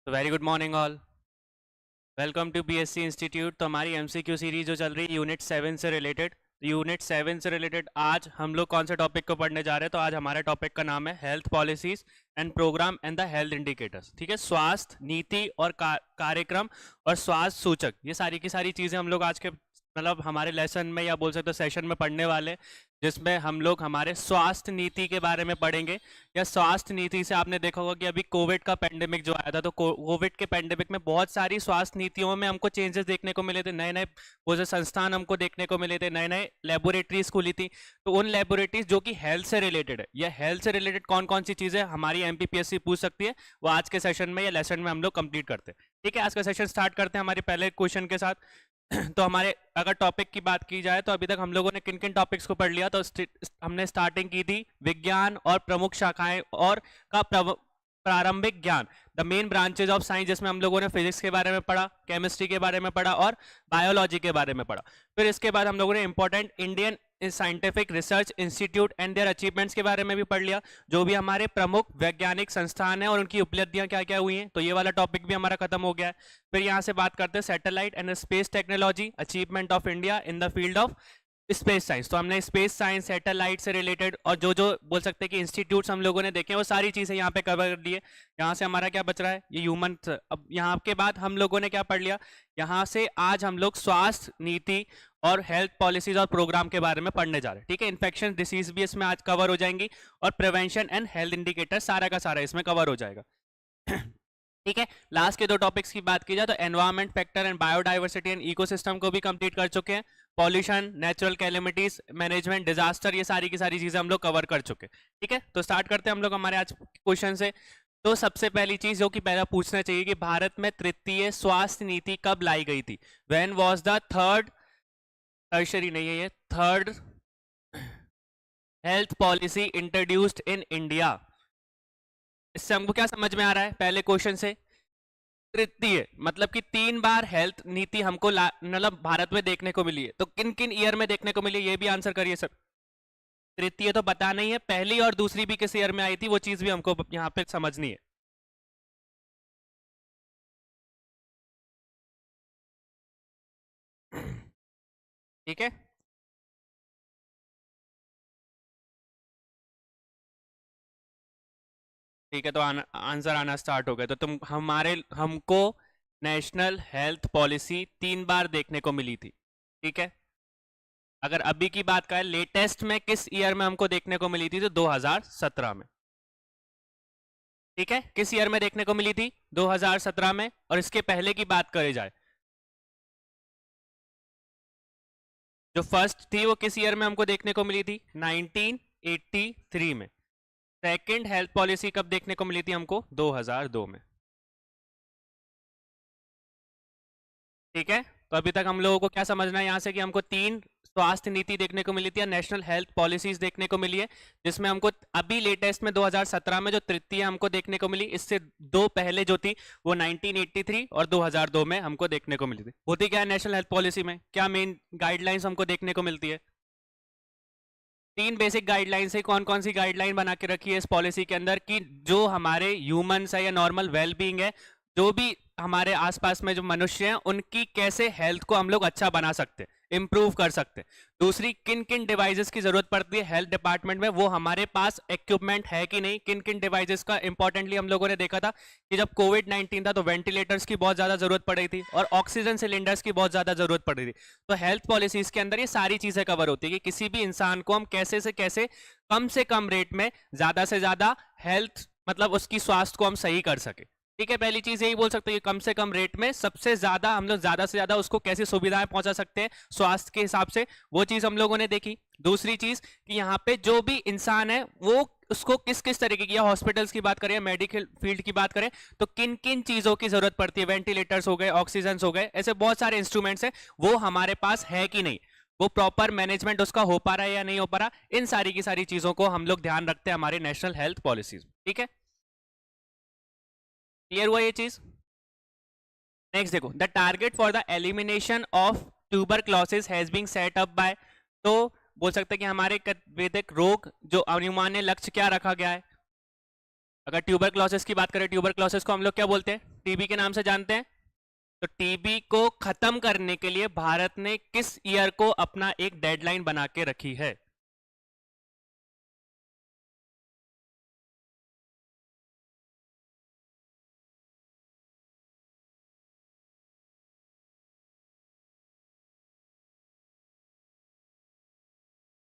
तो very good morning all. Welcome to BSC institute. तो हमारी एमसीक्यू सीरीज जो चल रही है यूनिट 7 से रिलेटेड आज हम लोग कौन से टॉपिक को पढ़ने जा रहे हैं। तो आज हमारे टॉपिक का नाम है health policies and programme and the health indicators. ठीक है, स्वास्थ्य नीति और कार्यक्रम और स्वास्थ्य सूचक, ये सारी की सारी चीज़ें हम लोग आज के हमारे लेसन में या बोल सकते हो सेशन में पढ़ने वाले, जिसमें हम लोग हमारे स्वास्थ्य नीति के बारे में पढ़ेंगे। या स्वास्थ्य नीति से आपने देखा होगा कि अभी कोविड का पेंडेमिक जो आया था, तो कोविड के पेंडेमिक में बहुत सारी स्वास्थ्य नीतियों में हमको चेंजेस देखने को मिले थे। नए नए वो जो संस्थान हमको देखने को मिले थे, नए नए लेबोरेटरीज खुली थी। तो उन लेबोरेटरीज जो कि हेल्थ से रिलेटेड है, या हेल्थ से रिलेटेड कौन कौन सी चीज़ें हमारी एमपीपीएससी पूछ सकती है, वो आज के सेशन में या लेसन में हम लोग कंप्लीट करते हैं। ठीक है, आज का सेशन स्टार्ट करते हैं हमारे पहले क्वेश्चन के साथ। तो हमारे अगर टॉपिक की बात की जाए तो अभी तक हम लोगों ने किन किन टॉपिक्स को पढ़ लिया। तो हमने स्टार्टिंग की थी विज्ञान और प्रमुख शाखाएं और का प्रारंभिक ज्ञान, the main branches of science, जिसमें हम लोगों ने फिजिक्स के बारे में पढ़ा, केमिस्ट्री के बारे में पढ़ा और बायोलॉजी के बारे में पढ़ा। फिर इसके बाद हम लोगों ने important Indian scientific research institute and their achievements के बारे में भी पढ़ लिया, जो भी हमारे प्रमुख वैज्ञानिक संस्थान है और उनकी उपलब्धियां क्या क्या हुई हैं। तो ये वाला टॉपिक भी हमारा खत्म हो गया है। फिर यहाँ से बात करते हैं satellite and space technology, achievement of India in the field of space science. तो हमने स्पेस साइंस, सैटेलाइट से रिलेटेड और जो जो बोल सकते हैं कि इंस्टीट्यूट्स हम लोगों ने देखे, वो सारी चीज़ें यहाँ पे कवर कर लिए। यहाँ से हमारा क्या बच रहा है, ये ह्यूमन। अब यहाँ के बाद हम लोगों ने क्या पढ़ लिया, यहाँ से आज हम लोग स्वास्थ्य नीति और हेल्थ पॉलिसीज और प्रोग्राम के बारे में पढ़ने जा रहे हैं। ठीक है, इन्फेक्शन डिसीज भी इसमें आज कवर हो जाएंगी और प्रिवेंशन एंड हेल्थ इंडिकेटर सारा का सारा इसमें कवर हो जाएगा। ठीक है, लास्ट के दो टॉपिक्स की बात की जाए तो environment factor and biodiversity and ecosystem को भी कंप्लीट कर चुके हैं। Pollution, natural calamities management, disaster, ये सारी की सारी चीजें हम लोग कवर कर चुके हैं। ठीक है, तो स्टार्ट करते हैं हम लोग हमारे आज क्वेश्चन से। तो सबसे पहली चीज जो कि पहला पूछना चाहिए कि भारत में तृतीय स्वास्थ्य नीति कब लाई गई थी। When was the third, tertiary नहीं है ये, third health policy introduced in India. इससे हमको क्या समझ में आ रहा है पहले क्वेश्चन से, तृतीय मतलब कि 3 बार हेल्थ नीति हमको भारत में देखने को मिली है। तो किन किन ईयर में देखने को मिली है, ये भी आंसर करिए सर। तृतीय तो पता नहीं है, पहली और दूसरी भी किस ईयर में आई थी, वो चीज भी हमको यहाँ पे समझनी है। ठीक है, ठीक है, तो आंसर आना स्टार्ट हो गया। तो हमको नेशनल हेल्थ पॉलिसी 3 बार देखने को मिली थी। ठीक है, अगर अभी की बात करें लेटेस्ट में किस ईयर में हमको देखने को मिली थी, तो 2017 में। ठीक है, किस ईयर में देखने को मिली थी, 2017 में। और इसके पहले की बात करी जाए, जो फर्स्ट थी वो किस ईयर में हमको देखने को मिली थी, 1983 में। सेकंड हेल्थ पॉलिसी कब देखने को मिली थी हमको, 2002 में। ठीक है, तो अभी तक हम लोगों को क्या समझना है यहाँ से कि हमको 3 स्वास्थ्य नीति देखने को मिली थी या नेशनल हेल्थ पॉलिसीज देखने को मिली है, जिसमें हमको अभी लेटेस्ट में 2017 में जो तृतीय हमको देखने को मिली, इससे 2 पहले जो थी वो 1983 और 2002 में हमको देखने को मिली थी। होती क्या है नेशनल हेल्थ पॉलिसी में, क्या मेन गाइडलाइंस हमको देखने को मिलती है। 3 बेसिक गाइडलाइंस है। कौन कौन सी गाइडलाइन बना के रखी है इस पॉलिसी के अंदर, कि जो हमारे ह्यूमंस है या नॉर्मल वेलबींग है, जो भी हमारे आसपास में जो मनुष्य हैं, उनकी कैसे हेल्थ को हम लोग अच्छा बना सकते हैं, इंप्रूव कर सकते हैं। दूसरी, किन किन डिवाइसेस की जरूरत पड़ती है हेल्थ डिपार्टमेंट में, वो हमारे पास इक्विपमेंट है कि नहीं। किन किन डिवाइसेस का इंपॉर्टेंटली हम लोगों ने देखा था कि जब कोविड-19 था तो वेंटिलेटर्स की बहुत ज्यादा जरूरत पड़ रही थी और ऑक्सीजन सिलेंडर्स की बहुत ज्यादा जरूरत पड़ रही थी। तो हेल्थ पॉलिसीज के अंदर ये सारी चीजें कवर होती है कि किसी भी इंसान को हम कैसे से कम रेट में ज्यादा से ज्यादा हेल्थ उसकी स्वास्थ्य को हम सही कर सके। ठीक है, पहली चीज यही बोल सकते हैं कि कम से कम रेट में सबसे ज्यादा हम लोग ज्यादा से ज्यादा उसको कैसी सुविधाएं पहुंचा सकते हैं स्वास्थ्य के हिसाब से, वो चीज हम लोगों ने देखी। दूसरी चीज कि यहाँ पे जो भी इंसान है वो उसको किस किस तरीके की, हॉस्पिटल्स की बात करें, मेडिकल फील्ड की बात करें, तो किन किन चीजों की जरूरत पड़ती है, वेंटिलेटर्स हो गए, ऑक्सीजन हो गए, ऐसे बहुत सारे इंस्ट्रूमेंट्स हैं, वो हमारे पास है कि नहीं, वो प्रॉपर मैनेजमेंट उसका हो पा रहा है या नहीं हो पा रहा, इन सारी की सारी चीजों को हम लोग ध्यान रखते हैं हमारे नेशनल हेल्थ पॉलिसीज। ठीक है, क्लियर हुआ ये चीज। नेक्स्ट देखो, the target for the elimination of tuberculosis has been set up by, तो बोल सकते हैं कि हमारे वैदिक रोग जो अनुमान्य लक्ष्य क्या रखा गया है, अगर ट्यूबरक्लोसिस की बात करें, ट्यूबरक्लोसिस को हम लोग क्या बोलते हैं, टीबी के नाम से जानते हैं। तो टीबी को खत्म करने के लिए भारत ने किस ईयर को अपना एक डेडलाइन बना के रखी है?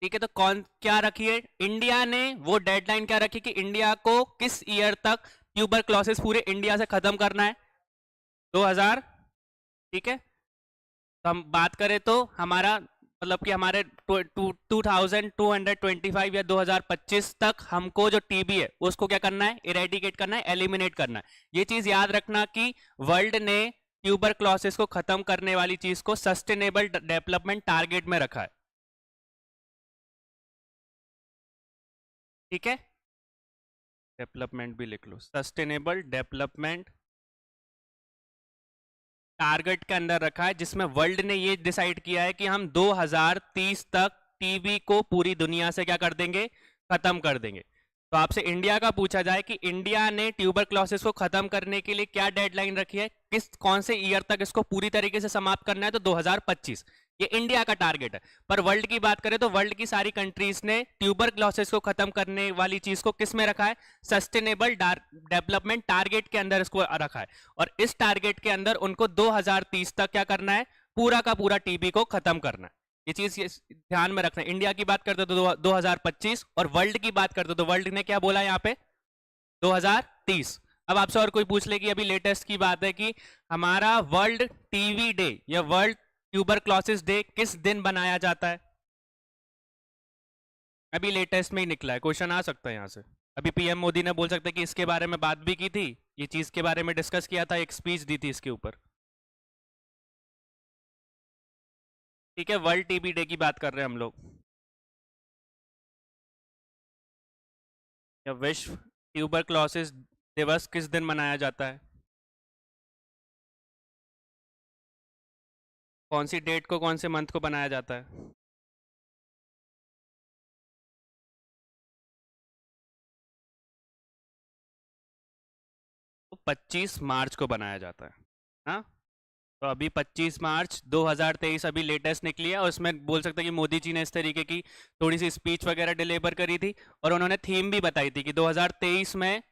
ठीक है, तो कौन क्या रखी है इंडिया ने, वो डेडलाइन क्या रखी कि इंडिया को किस ईयर तक ट्यूबरक्लोसिस पूरे इंडिया से खत्म करना है? 2000। ठीक है, तो हम बात करें तो हमारा मतलब कि हमारे 2225 या 2025 तक हमको जो टीबी है उसको क्या करना है, इरेडिकेट करना है, एलिमिनेट करना है। ये चीज याद रखना कि वर्ल्ड ने ट्यूबरक्लोसिस को खत्म करने वाली चीज को सस्टेनेबल डेवलपमेंट टारगेट में रखा है। ठीक है, डेवलपमेंट भी लिख लो, सस्टेनेबल डेवलपमेंट टारगेट के अंदर रखा है, जिसमें वर्ल्ड ने ये डिसाइड किया है कि हम 2030 तक टीबी को पूरी दुनिया से क्या कर देंगे, खत्म कर देंगे। तो आपसे इंडिया का पूछा जाए कि इंडिया ने ट्यूबरक्लोसिस को खत्म करने के लिए क्या डेडलाइन रखी है, किस कौन से ईयर तक इसको पूरी तरीके से समाप्त करना है, तो 2025। ये इंडिया का टारगेट है। पर वर्ल्ड की बात करें तो वर्ल्ड की सारी कंट्रीज ने ट्यूबरक्लोसिस को खत्म करने वाली चीज को किस में रखा है, सस्टेनेबल डेवलपमेंट टारगेट के अंदर इसको रखा है। और इस टारगेट के अंदर उनको 2030 तक क्या करना है, पूरा का पूरा टीबी को खत्म करना है। ये चीज ध्यान में रखना है। इंडिया की बात करते तो 2025, और वर्ल्ड की बात करते तो वर्ल्ड ने क्या बोला यहाँ पे, 2030। अब आपसे और कोई पूछ ले कि अभी लेटेस्ट की बात है कि हमारा वर्ल्ड टीवी डे या वर्ल्ड ट्यूबरक्लोसिस डे किस दिन बनाया जाता है? अभी लेटेस्ट में ही निकला है, क्वेश्चन आ सकता है यहाँ से। अभी पीएम मोदी ने बोल सकते हैं कि इसके बारे में बात भी की थी, ये चीज के बारे में डिस्कस किया था, एक स्पीच दी थी इसके ऊपर। ठीक है, वर्ल्ड टीबी डे की बात कर रहे हैं हम लोग, या विश्व ट्यूबरक्लोसिस दिवस किस दिन मनाया जाता है? कौन सी डेट को, कौन से मंथ को बनाया जाता है? तो 25 मार्च को बनाया जाता है। हाँ, तो अभी 25 मार्च 2023 अभी लेटेस्ट निकली है, और उसमें बोल सकते हैं कि मोदी जी ने इस तरीके की थोड़ी सी स्पीच वगैरह डिलीवर करी थी, और उन्होंने थीम भी बताई थी कि 2023 में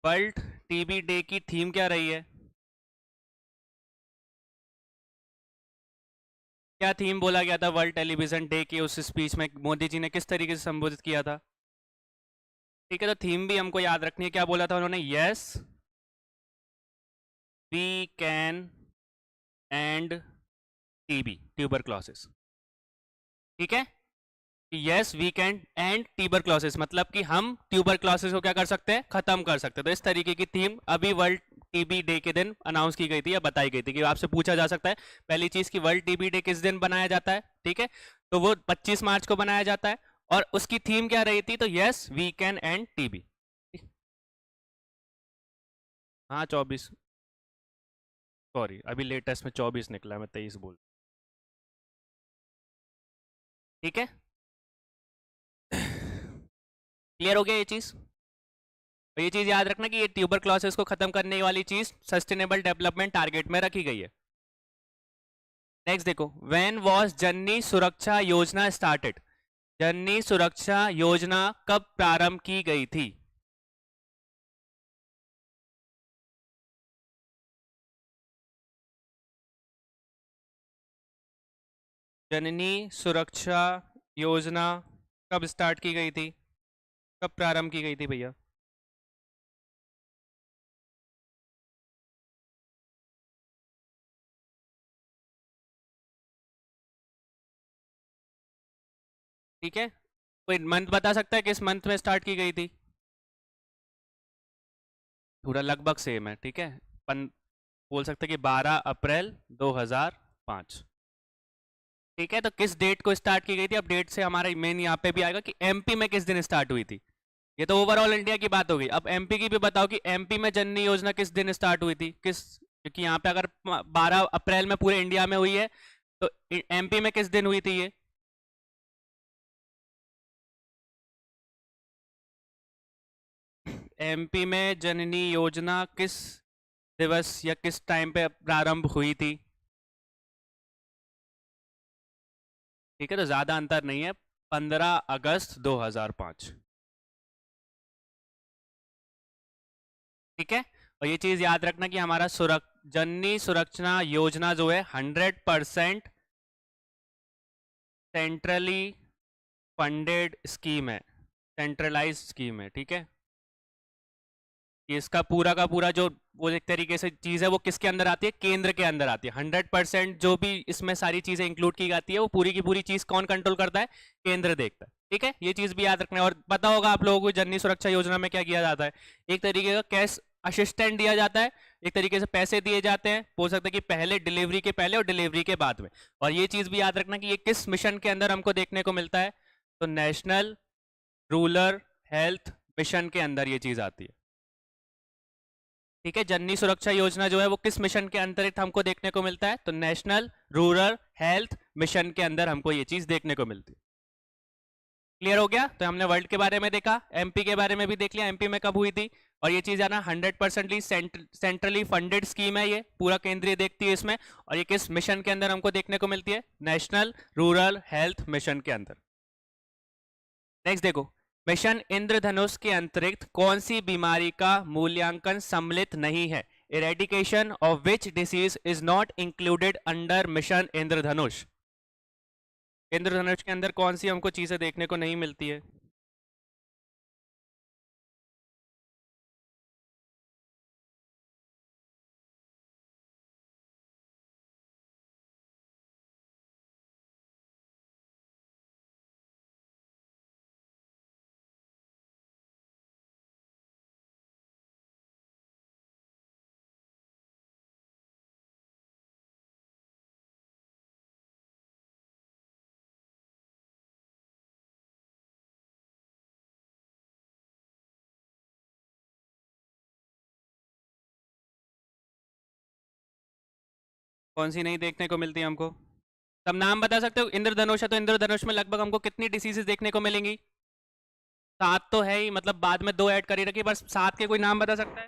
वर्ल्ड टीबी डे की थीम क्या रही है, क्या थीम बोला गया था वर्ल्ड टेलीविजन डे की उस स्पीच में, मोदी जी ने किस तरीके से संबोधित किया था? ठीक है, तो थीम भी हमको याद रखनी है। क्या बोला था उन्होंने, yes we can end TB, tuberculosis. ठीक है, yes we can end tuberculosis, मतलब कि हम ट्यूबरक्लोसिस को क्या कर सकते हैं, खत्म कर सकते हैं। तो इस तरीके की थीम अभी वर्ल्ड टीबी डे के दिन अनाउंस की गई थी या बताई गई थी, कि आपसे पूछा जा सकता है पहली चीज कि वर्ल्ड टीबी डे किस दिन बनाया जाता है। ठीक है, तो वो 25 मार्च को बनाया जाता है, और उसकी थीम क्या रही थी, तो yes we can end TB. हाँ 24, सॉरी अभी लेटेस्ट में 24 निकला है, मैं 23 बोल। ठीक है, क्लियर हो गया ये चीज? तो ये चीज याद रखना कि ये ट्यूबरक्लोसिस को खत्म करने वाली चीज सस्टेनेबल डेवलपमेंट टारगेट में रखी गई है। नेक्स्ट देखो, व्हेन वाज जननी सुरक्षा योजना स्टार्टेड, जननी सुरक्षा योजना कब प्रारंभ की गई थी? जननी सुरक्षा योजना कब स्टार्ट की गई थी, कब प्रारंभ की गई थी भैया? ठीक है, कोई मंथ बता सकता है किस मंथ में स्टार्ट की गई थी? पूरा लगभग सेम है। ठीक है, बोल सकते हैं कि 12 अप्रैल 2005। ठीक है, तो किस डेट को स्टार्ट की गई थी, अब डेट से हमारा मेन यहाँ पे भी आएगा कि एमपी में किस दिन स्टार्ट हुई थी। ये तो ओवरऑल इंडिया की बात हो गई, अब एमपी की भी बताओ कि एमपी में जननी योजना किस दिन स्टार्ट हुई थी, किस, क्योंकि यहाँ पे अगर 12 अप्रैल में पूरे इंडिया में हुई है, तो एमपी में किस दिन हुई थी ये? एमपी में जननी योजना किस दिवस या किस टाइम पे प्रारंभ हुई थी? ठीक है, तो ज्यादा अंतर नहीं है, 15 अगस्त 2005। ठीक है, और ये चीज याद रखना कि हमारा जननी सुरक्षा योजना जो है 100% सेंट्रली फंडेड स्कीम है, सेंट्रलाइज स्कीम है। ठीक है, इसका पूरा का पूरा जो वो एक तरीके से चीज है वो किसके अंदर आती है? केंद्र के अंदर आती है। 100% जो भी इसमें सारी चीजें इंक्लूड की जाती है वो पूरी की पूरी चीज कौन कंट्रोल करता है? केंद्र देखता है। ठीक है, ये चीज भी याद रखना है। और पता होगा आप लोगों को जननी सुरक्षा योजना में क्या किया जाता है? एक तरीके का कैश असिस्टेंट दिया जाता है, एक तरीके से पैसे दिए जाते हैं, बोल सकते हैं कि पहले डिलीवरी के पहले और डिलीवरी के बाद में। और ये चीज भी याद रखना कि ये किस मिशन के अंदर हमको देखने को मिलता है? तो नेशनल रूरल हेल्थ मिशन के अंदर ये चीज आती है। ठीक है, जननी सुरक्षा योजना जो है वो किस मिशन के अंतर्गत हमको देखने को मिलता है? तो नेशनल रूरल हेल्थ मिशन के अंदर हमको ये चीज देखने को मिलती है। क्लियर हो गया? तो हमने वर्ल्ड के बारे में देखा, एमपी के बारे में भी देख लिया, एमपी में कब हुई थी। और ये चीज है ना 100% सेंट्रली फंडेड स्कीम है, ये पूरा केंद्रीय देखती है इसमें। और ये किस मिशन के अंदर हमको देखने को मिलती है? नेशनल रूरल हेल्थ मिशन के अंदर। नेक्स्ट देखो, मिशन इंद्रधनुष के अंतरिक्त कौन सी बीमारी का मूल्यांकन सम्मिलित नहीं है? Eradication of which disease is not included under mission Indradhanush. Indradhanush के अंदर कौन सी हमको चीजें देखने को नहीं मिलती है? कौन सी नहीं देखने को मिलती हमको? तब नाम बता सकते हो? इंद्रधनुष है तो इंद्रधनुष में लगभग हमको कितनी डिसीजेस देखने को मिलेंगी? 7 तो है ही, मतलब बाद में 2 ऐड कर ही रखी, बस 7 के कोई नाम बता सकता है?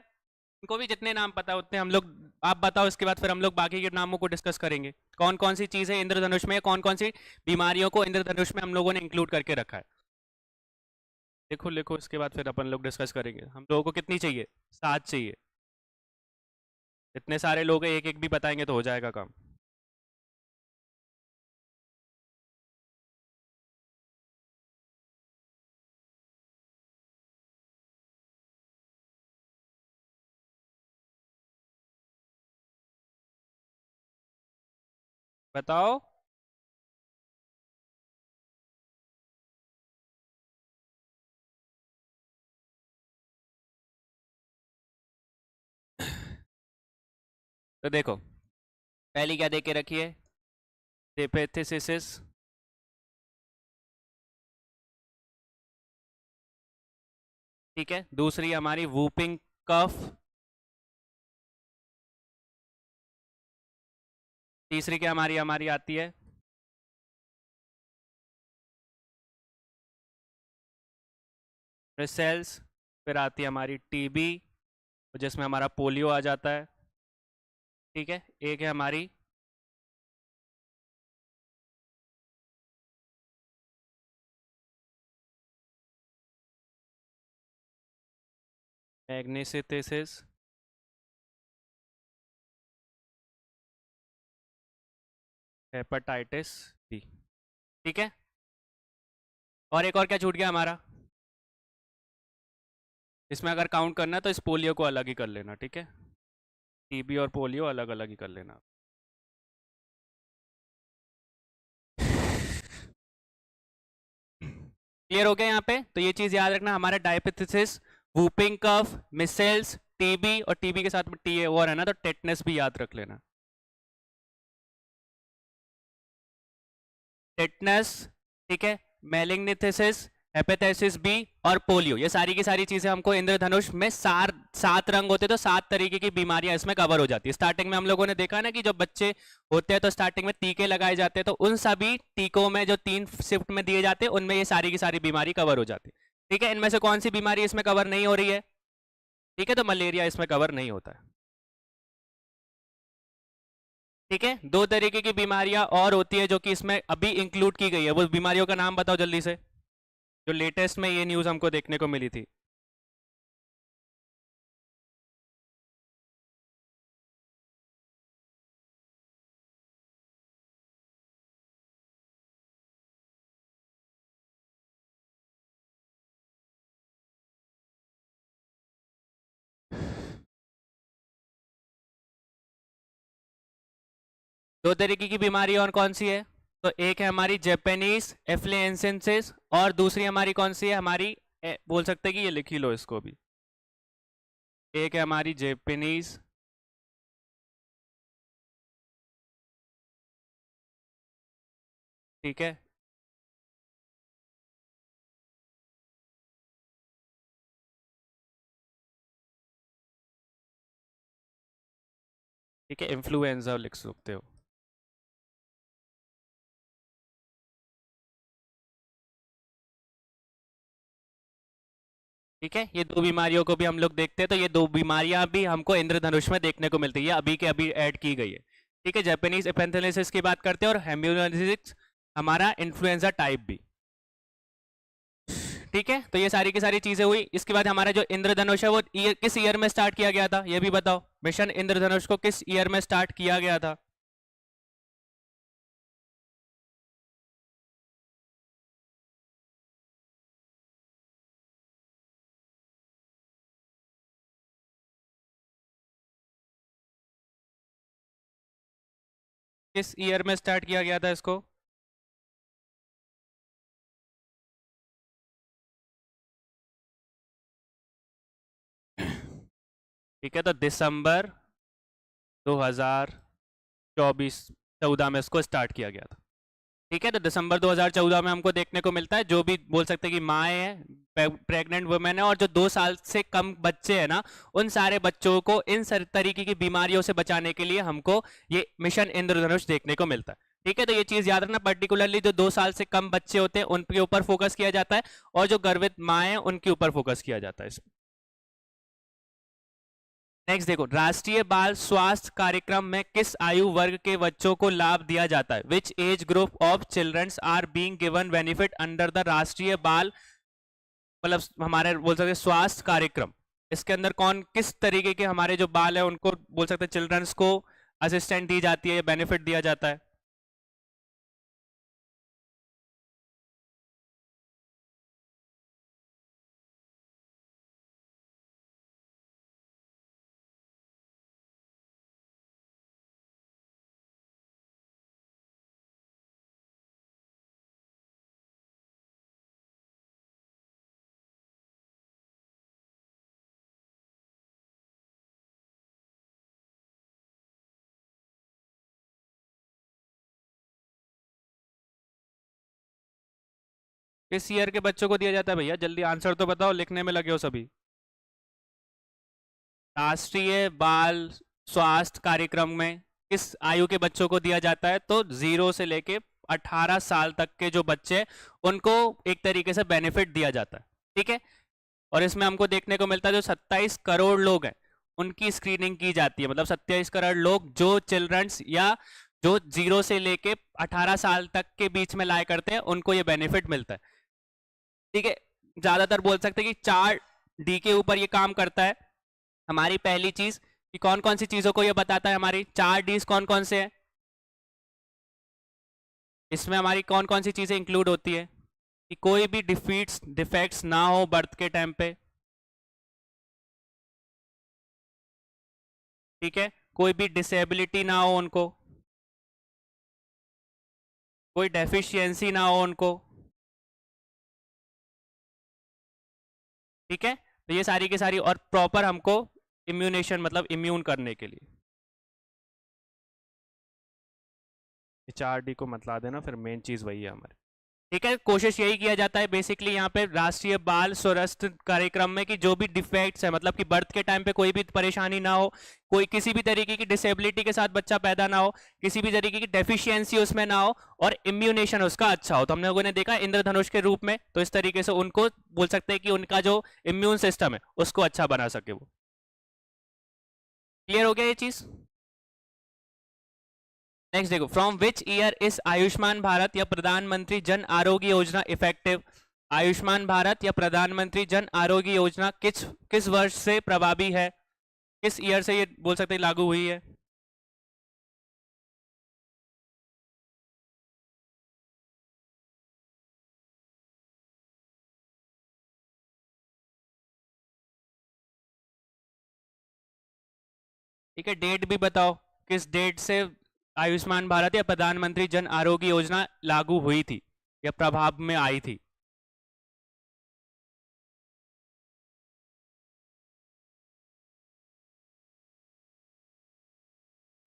इनको भी जितने नाम पता उतने हम लोग, आप बताओ, इसके बाद फिर हम लोग बाकी के नामों को डिस्कस करेंगे। कौन कौन सी चीजें इंद्रधनुष में, कौन कौन सी बीमारियों को इंद्रधनुष में हम लोगों ने इंक्लूड करके रखा है? देखो लिखो, इसके बाद फिर अपन लोग डिस्कस करेंगे। हम लोगों को कितनी चाहिए? 7 चाहिए। इतने सारे लोग एक एक भी बताएंगे तो हो जाएगा काम। बताओ। तो देखो, पहली क्या दे के रखी है? हेपेटिस। ठीक है, दूसरी हमारी वूपिंग कफ। तीसरी क्या हमारी हमारी आती है? सेल्स। फिर आती है हमारी टीबी, जिसमें हमारा पोलियो आ जाता है। ठीक है, एक है हमारी मैग्नेसिस। Hepatitis B. ठीक है, और एक और क्या छूट गया हमारा? इसमें अगर काउंट करना है तो इस पोलियो को अलग ही कर लेना। ठीक है, टीबी और पोलियो अलग अलग ही कर लेना। क्लियर हो गया यहाँ पे? तो ये चीज याद रखना, हमारा diabetes, whooping cough, measles, TB, और टीबी के साथ में टी और है ना, तो टेटनस भी याद रख लेना। टेटनस, ठीक है, मेलिग्निथिसिस, हेपेटाइटिस बी और पोलियो, ये सारी की सारी चीजें हमको इंद्रधनुष में 7 रंग होते, तो 7 तरीके की बीमारियां इसमें कवर हो जाती है। स्टार्टिंग में हम लोगों ने देखा ना कि जब बच्चे होते हैं तो स्टार्टिंग में टीके लगाए जाते हैं, तो उन सभी टीकों में जो 3 शिफ्ट में दिए जाते हैं उनमें ये सारी की सारी बीमारी कवर हो जाती है। ठीक है, इनमें से कौन सी बीमारी इसमें कवर नहीं हो रही है? ठीक है, तो मलेरिया इसमें कवर नहीं होता है। ठीक है, दो तरीके की बीमारियां और होती है जो कि इसमें अभी इंक्लूड की गई है, वो बीमारियों का नाम बताओ जल्दी से, जो लेटेस्ट में ये न्यूज हमको देखने को मिली थी। दो तरीके की बीमारी और कौन सी है? तो एक है हमारी जेपेनीज एफ्लुएंसेंसिस, और दूसरी हमारी कौन सी है? हमारी बोल सकते हैं कि ये लिख ही लो इसको भी। एक है हमारी जेपेनीज, ठीक है, ठीक है, इन्फ्लुएंजा लिख सकते हो। ठीक है, ये दो बीमारियों को भी हम लोग देखते हैं, तो ये दो बीमारियां भी हमको इंद्रधनुष में देखने को मिलती है, अभी के अभी ऐड की गई है। ठीक है, जापानीज एपेंथेलिसिस की बात करते हैं, और हेम्यूलाइसिस हमारा इन्फ्लुएंजा टाइप भी। ठीक है, तो ये सारी की सारी चीजें हुई। इसके बाद हमारा जो इंद्रधनुष है वो किस ईयर में स्टार्ट किया गया था, ये भी बताओ। मिशन इंद्रधनुष को किस ईयर में स्टार्ट किया गया था? किस ईयर में स्टार्ट किया गया था इसको? ठीक है, तो दिसंबर 2024 14 में इसको स्टार्ट किया गया था। ठीक है, तो दिसंबर 2014 में हमको देखने को मिलता है, जो भी बोल सकते हैं कि माँ है, प्रेग्नेंट वुमेन है, और जो 2 साल से कम बच्चे हैं ना, उन सारे बच्चों को इन तरीके की बीमारियों से बचाने के लिए हमको ये मिशन इंद्रधनुष देखने को मिलता है। ठीक है, तो ये चीज याद रखना, पर्टिकुलरली जो 2 साल से कम बच्चे होते हैं उनके ऊपर फोकस किया जाता है, और जो गर्भित माँ है उनके ऊपर फोकस किया जाता है। नेक्स्ट देखो, राष्ट्रीय बाल स्वास्थ्य कार्यक्रम में किस आयु वर्ग के बच्चों को लाभ दिया जाता है? Which age group of childrens are being given benefit under the Rashtriya Bal, मतलब हमारे बोल सकते हैं स्वास्थ्य कार्यक्रम, इसके अंदर कौन किस तरीके के हमारे जो बाल है उनको बोल सकते हैं चिल्ड्रंस को असिस्टेंट दी जाती है या बेनिफिट दिया जाता है? किस ईयर के बच्चों को दिया जाता है भैया? जल्दी आंसर तो बताओ, लिखने में लगे हो सभी। राष्ट्रीय बाल स्वास्थ्य कार्यक्रम में किस आयु के बच्चों को दिया जाता है? तो 0 से लेके 18 साल तक के जो बच्चे हैं, उनको एक तरीके से बेनिफिट दिया जाता है। ठीक है, और इसमें हमको देखने को मिलता है जो 27 करोड़ लोग हैं उनकी स्क्रीनिंग की जाती है, मतलब 27 करोड़ लोग जो चिल्ड्रंस या जो 0 से लेके 18 साल तक के बीच में लाया करते हैं उनको ये बेनिफिट मिलता है। ठीक है, ज्यादातर बोल सकते हैं कि 4D के ऊपर ये काम करता है। हमारी पहली चीज कि कौन कौन सी चीजों को ये बताता है, हमारी 4Ds कौन कौन से हैं? इसमें हमारी कौन कौन सी चीजें इंक्लूड होती है? कि कोई भी डिफेक्ट्स ना हो बर्थ के टाइम पे। ठीक है, कोई भी डिसेबिलिटी ना हो उनको, कोई डेफिशिएंसी ना हो उनको। ठीक है, तो ये सारी की सारी, और प्रॉपर हमको इम्यूनेशन मतलब इम्यून करने के लिए। 4D को मतला देना, फिर मेन चीज वही है हमारी। ठीक है, कोशिश यही किया जाता है बेसिकली यहाँ पे राष्ट्रीय बाल स्वास्थ्य कार्यक्रम में कि जो भी डिफेक्ट्स है, मतलब कि बर्थ के टाइम पे कोई भी परेशानी ना हो, कोई किसी भी तरीके की डिसेबिलिटी के साथ बच्चा पैदा ना हो, किसी भी तरीके की डेफिशिएंसी उसमें ना हो, और इम्यूनेशन उसका अच्छा हो। तो हम लोगों ने देखा इंद्रधनुष के रूप में, तो इस तरीके से उनको बोल सकते हैं कि उनका जो इम्यून सिस्टम है उसको अच्छा बना सके वो। क्लियर हो गया ये चीज? नेक्स्ट देखो, from which year is Ayushman Bharat या प्रधानमंत्री जन आरोग्य योजना इफेक्टिव? आयुष्मान भारत या प्रधानमंत्री जन आरोग्य योजना किस किस वर्ष से प्रभावी है? किस ईयर से ये बोल सकते हैं लागू हुई है? ठीक है, डेट भी बताओ, किस डेट से आयुष्मान भारत या प्रधानमंत्री जन आरोग्य योजना लागू हुई थी या प्रभाव में आई थी?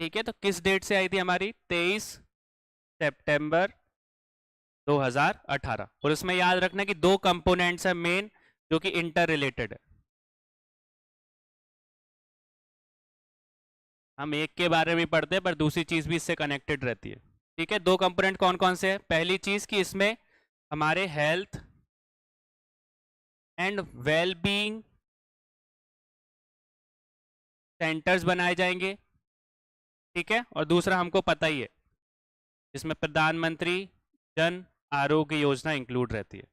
ठीक है, तो किस डेट से आई थी हमारी? 23 सितंबर 2018। और उसमें याद रखना कि दो कंपोनेंट्स है मेन जो कि इंटर रिलेटेड है। हम एक के बारे में पढ़ते हैं पर दूसरी चीज भी इससे कनेक्टेड रहती है। ठीक है, दो कंपोनेंट कौन कौन से हैं? पहली चीज कि इसमें हमारे health and well being centres बनाए जाएंगे। ठीक है, और दूसरा हमको पता ही है इसमें प्रधानमंत्री जन आरोग्य योजना इंक्लूड रहती है।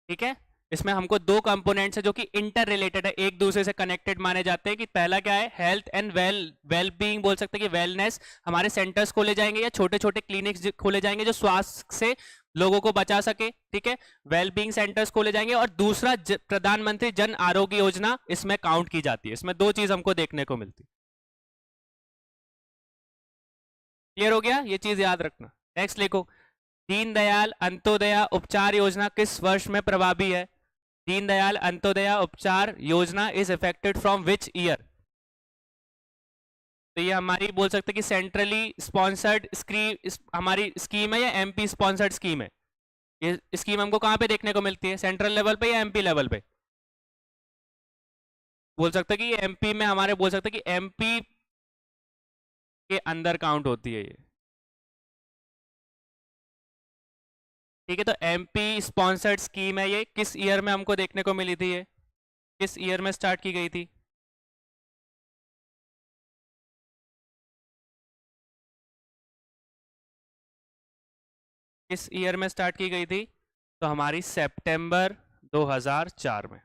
ठीक है, इसमें हमको दो कंपोनेंट्स है जो कि इंटर रिलेटेड है, एक दूसरे से कनेक्टेड माने जाते हैं। कि पहला क्या है? हेल्थ एंड वेल बीइंग, बोल सकते हैं कि वेलनेस। हमारे सेंटर्स खोले जाएंगे या छोटे छोटे क्लिनिक्स खोले जाएंगे जो स्वास्थ्य से लोगों को बचा सके। ठीक है, वेल बीइंग सेंटर्स खोले जाएंगे। और दूसरा प्रधानमंत्री जन आरोग्य योजना इसमें काउंट की जाती है। इसमें दो चीज हमको देखने को मिलती है। क्लियर हो गया? ये चीज याद रखना। नेक्स्ट लिखो, दीनदयाल अंत्योदय उपचार योजना किस वर्ष में प्रभावी है? दीनदयाल अंत्योदय उपचार योजना is affected from which year? तो ये हमारी बोल सकते हैं कि सेंट्रली स्पॉन्सर्ड हमारी स्कीम है या एमपी स्पॉन्सर्ड स्कीम है? ये स्कीम हमको कहां पे देखने को मिलती है? सेंट्रल लेवल पे या एमपी लेवल पे? बोल सकते हैं कि ये एमपी में हमारे बोल सकते हैं कि एमपी के अंदर काउंट होती है ये। ठीक है, तो एमपी स्पॉन्सर्ड स्कीम है ये। किस ईयर में हमको देखने को मिली थी? ये किस ईयर में स्टार्ट की गई थी? किस ईयर में स्टार्ट की गई थी? तो हमारी सितंबर 2004 में।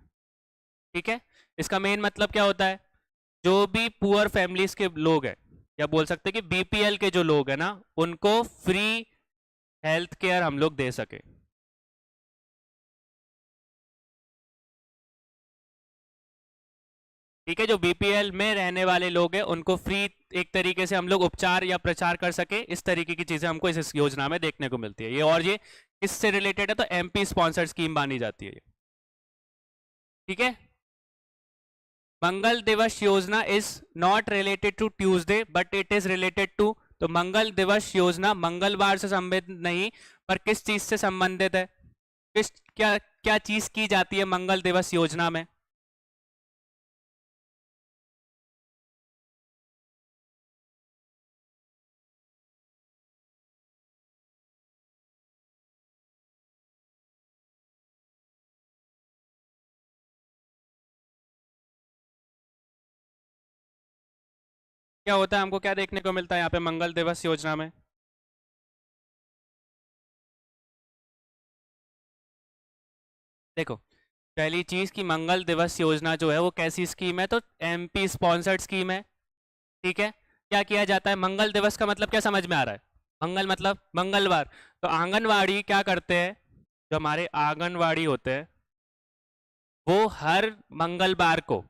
ठीक है, इसका मेन मतलब क्या होता है? जो भी पुअर फैमिलीज के लोग हैं या बोल सकते हैं कि बीपीएल के जो लोग हैं ना, उनको फ्री हेल्थ केयर हम लोग दे सके। ठीक है, जो बीपीएल में रहने वाले लोग हैं उनको फ्री एक तरीके से हम लोग उपचार या प्रचार कर सके, इस तरीके की चीजें हमको इस योजना में देखने को मिलती है। ये और ये किससे रिलेटेड है? तो एमपी स्पॉन्सर्ड स्कीम मानी जाती है ये। ठीक है, Mangal Divas Yojana is not related to Tuesday but it is related to. तो मंगल दिवस योजना मंगलवार से संबंधित नहीं पर किस चीज से संबंधित है? किस क्या क्या चीज की जाती है मंगल दिवस योजना में? क्या होता है? हमको क्या देखने को मिलता है यहाँ पे मंगल दिवस योजना में? देखो, पहली चीज की मंगल दिवस योजना जो है वो कैसी स्कीम है? तो एमपी स्पॉन्सर्ड स्कीम है। ठीक है, क्या किया जाता है? मंगल दिवस का मतलब क्या समझ में आ रहा है? मंगल मतलब मंगलवार। तो आंगनवाड़ी क्या करते हैं? जो हमारे आंगनवाड़ी होते हैं वो हर मंगलवार को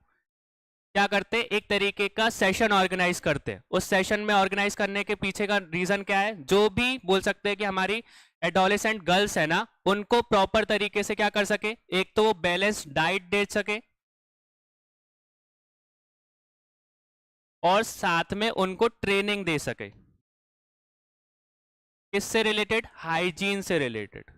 क्या करते हैं? एक तरीके का सेशन ऑर्गेनाइज करते हैं। उस सेशन में ऑर्गेनाइज करने के पीछे का रीजन क्या है? जो भी बोल सकते हैं कि हमारी एडोलेसेंट गर्ल्स है ना, उनको प्रॉपर तरीके से क्या कर सके? एक तो वो बैलेंस डाइट दे सके और साथ में उनको ट्रेनिंग दे सके। किससे रिलेटेड? हाइजीन से रिलेटेड।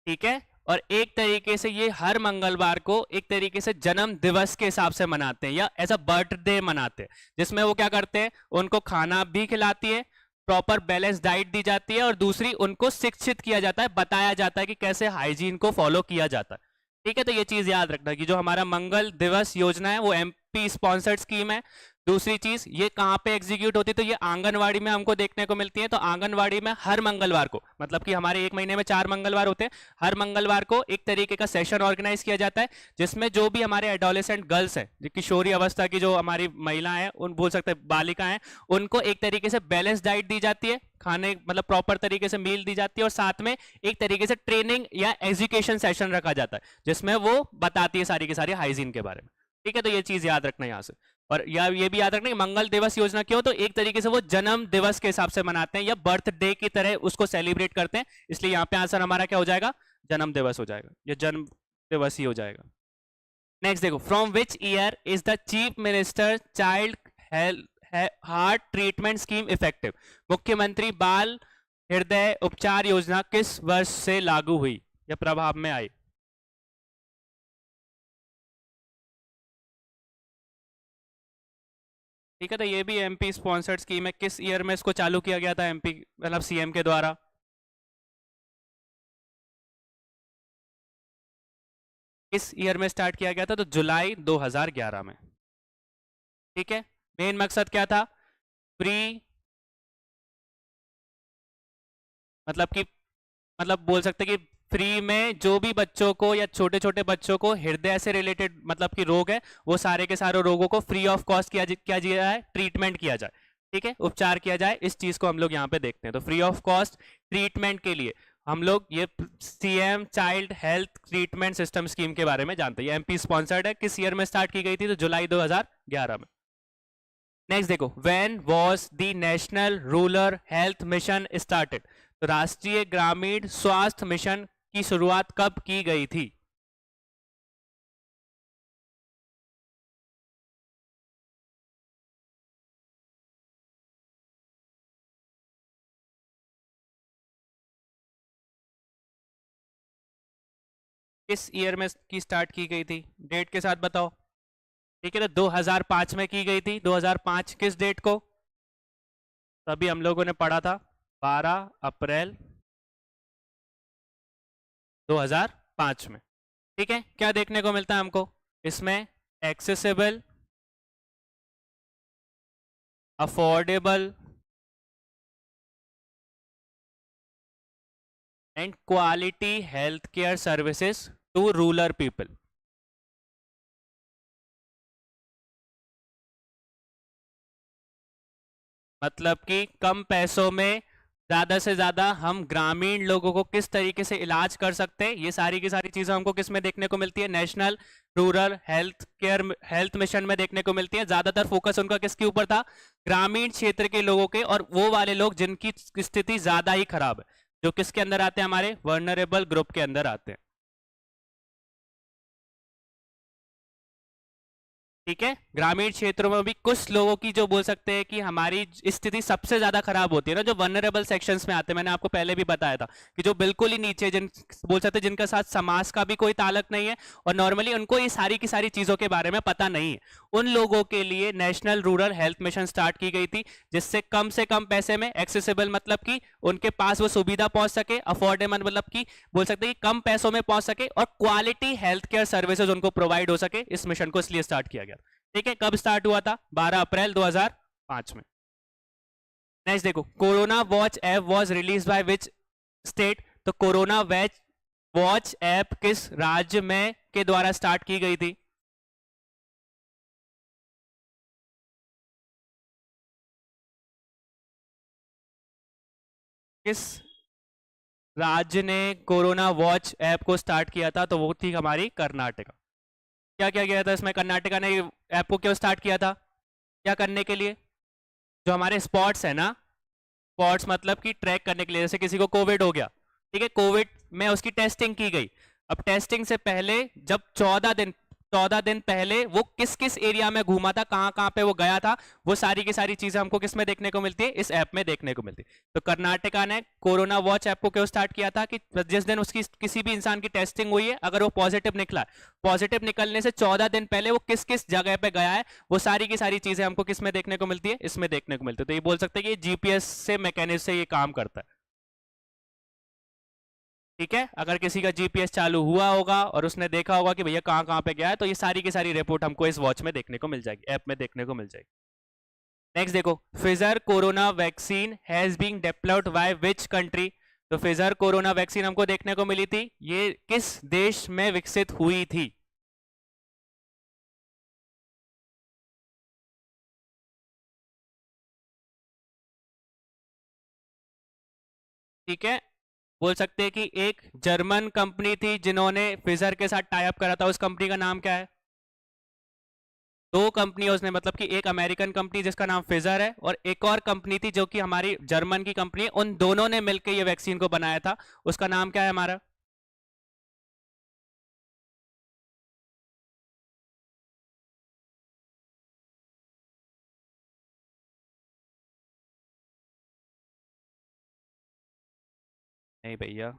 ठीक है, और एक तरीके से ये हर मंगलवार को एक तरीके से जन्म दिवस के हिसाब से मनाते हैं या ऐसा बर्थडे मनाते हैं, जिसमें वो क्या करते हैं? उनको खाना भी खिलाती है, प्रॉपर बैलेंस डाइट दी जाती है और दूसरी उनको शिक्षित किया जाता है, बताया जाता है कि कैसे हाइजीन को फॉलो किया जाता है। ठीक है, तो ये चीज याद रखना कि जो हमारा मंगल दिवस योजना है वो एमपी स्पॉन्सर्ड स्कीम है। दूसरी चीज ये कहाँ पे एग्जीक्यूट होती है, तो ये आंगनवाड़ी में हमको देखने को मिलती है। तो आंगनवाड़ी में हर मंगलवार को, मतलब कि हमारे एक महीने में 4 मंगलवार होते हैं, हर मंगलवार को एक तरीके का सेशन ऑर्गेनाइज किया जाता है, जिसमें जो भी हमारे एडोलेसेंट गर्ल्स हैं, जो किशोरी अवस्था की जो हमारी महिलाएं हैं, उन बोल सकते हैं बालिका हैं, उनको एक तरीके से बैलेंस डाइट दी जाती है, खाने मतलब प्रॉपर तरीके से मील दी जाती है, और साथ में एक तरीके से ट्रेनिंग या एजुकेशन सेशन रखा जाता है, जिसमें वो बताती है सारी की सारी हाइजीन के बारे में। ठीक है, तो ये चीज याद रखना यहाँ से। और या ये भी याद रखना कि मंगल दिवस योजना क्यों, तो एक तरीके से वो जन्म दिवस के हिसाब से मनाते हैं या बर्थडे की तरह उसको सेलिब्रेट करते हैं, इसलिए यहाँ पे आंसर हमारा क्या हो जाएगा, जन्म दिवस हो जाएगा, ये जन्म दिवस ही हो जाएगा। नेक्स्ट देखो, from which year is the chief minister child health heart treatment scheme effective. मुख्यमंत्री बाल हृदय उपचार योजना किस वर्ष से लागू हुई या प्रभाव में आई। ठीक है, तो ये भी एमपी स्पॉन्सर्ड स्कीम है। किस ईयर में इसको चालू किया गया था एमपी मतलब सीएम के द्वारा। किस ईयर में स्टार्ट किया गया था, तो जुलाई 2011 में। ठीक है, मेन मकसद क्या था, फ्री मतलब कि मतलब बोल सकते हैं कि फ्री में जो भी बच्चों को या छोटे छोटे बच्चों को हृदय से रिलेटेड मतलब कि रोग है, वो सारे के सारे रोगों को फ्री ऑफ कॉस्ट किया जाए, ट्रीटमेंट किया जाए। ठीक है, उपचार किया जाए, इस चीज को हम लोग यहाँ पे देखते हैं। तो फ्री ऑफ कॉस्ट ट्रीटमेंट के लिए हम लोग ये CM child health treatment system scheme के बारे में जानते हैं। ये एमपी स्पॉन्सर्ड है। किस ईयर में स्टार्ट की गई थी, तो जुलाई 2011 में। नेक्स्ट देखो, when was the national rural health mission started. तो राष्ट्रीय ग्रामीण स्वास्थ्य मिशन की शुरुआत कब की गई थी। किस ईयर में की स्टार्ट की गई थी, डेट के साथ बताओ। ठीक है, तो 2005 में की गई थी। 2005 किस डेट को, तभी हम लोगों ने पढ़ा था 12 अप्रैल 2005 में। ठीक है, क्या देखने को मिलता है हमको इसमें, accessible, affordable and quality health care services to rural people. मतलब कि कम पैसों में ज्यादा से ज्यादा हम ग्रामीण लोगों को किस तरीके से इलाज कर सकते हैं, ये सारी की सारी चीजें हमको किस में देखने को मिलती है, national rural health care health mission में देखने को मिलती है। ज्यादातर फोकस उनका किसके ऊपर था, ग्रामीण क्षेत्र के लोगों के, और वो वाले लोग जिनकी स्थिति ज्यादा ही खराब है, जो किसके अंदर आते हैं, हमारे वर्नरेबल ग्रुप के अंदर आते हैं। ठीक है, ग्रामीण क्षेत्रों में भी कुछ लोगों की जो बोल सकते हैं कि हमारी स्थिति सबसे ज्यादा खराब होती है ना, जो वनरेबल सेक्शंस में आते हैं। मैंने आपको पहले भी बताया था कि जो बिल्कुल ही नीचे जिन बोल सकते हैं जिनका साथ समाज का भी कोई ताल्लुक नहीं है, और नॉर्मली उनको ये सारी की सारी चीजों के बारे में पता नहीं है, उन लोगों के लिए national rural health mission start की गई थी, जिससे कम से कम पैसे में, एक्सेसिबल मतलब कि उनके पास वो सुविधा पहुंच सके, अफोर्डेबल मतलब कि बोल सकते हैं कि कम पैसों में पहुंच सके, और क्वालिटी हेल्थ केयर सर्विसेज उनको प्रोवाइड हो सके। इस मिशन को इसलिए स्टार्ट किया गया। ठीक है, कब स्टार्ट हुआ था, 12 अप्रैल 2005 में। नेक्स्ट देखो, corona watch app was release by which state. तो कोरोना वॉच ऐप किस राज्य में के द्वारा स्टार्ट की गई थी। किस राज्य ने कोरोना वॉच ऐप को स्टार्ट किया था, तो वो थी हमारी कर्नाटका। क्या क्या किया था इसमें, कर्नाटका ने ऐप को क्यों स्टार्ट किया था, क्या करने के लिए, जो हमारे स्पॉट्स है ना, स्पॉट्स मतलब कि ट्रैक करने के लिए, जैसे किसी को कोविड हो गया, ठीक है, कोविड में उसकी टेस्टिंग की गई। अब टेस्टिंग से पहले जब 14 दिन पहले वो किस किस एरिया में घूमा था, कहाँ कहाँ पे वो गया था, वो सारी की सारी चीजें हमको किस में देखने को मिलती है, इस ऐप में देखने को मिलती है। तो कर्नाटका ने कोरोना वॉच ऐप को क्यों स्टार्ट किया था कि जिस दिन उसकी किसी भी इंसान की टेस्टिंग हुई है, अगर वो पॉजिटिव निकला है, पॉजिटिव निकलने से 14 दिन पहले वो किस किस जगह पे गया है, वो सारी की सारी चीजें हमको किस में देखने को मिलती है, इसमें देखने को मिलती है। तो ये बोल सकते हैं कि जीपीएस से मैकेनिज्म से ये काम करता है। ठीक है, अगर किसी का जीपीएस चालू हुआ होगा और उसने देखा होगा कि भैया कहाँ कहाँ पे गया है, तो ये सारी की सारी रिपोर्ट हमको इस वॉच में देखने को मिल जाएगी, ऐप में देखने को मिल जाएगी। नेक्स्ट देखो, Pfizer corona vaccine has been developed by which country. तो फिजर कोरोना वैक्सीन हमको देखने को मिली थी, ये किस देश में विकसित हुई थी? ठीक है, बोल सकते हैं कि एक जर्मन कंपनी थी जिन्होंने फिजर के साथ टाई अप करा था, उस कंपनी का नाम क्या है? दो कंपनी है उसने, मतलब कि एक अमेरिकन कंपनी जिसका नाम फिजर है और एक और कंपनी थी जो कि हमारी जर्मन की कंपनी है, उन दोनों ने मिलकर ये वैक्सीन को बनाया था। उसका नाम क्या है हमारा? नहीं भैया।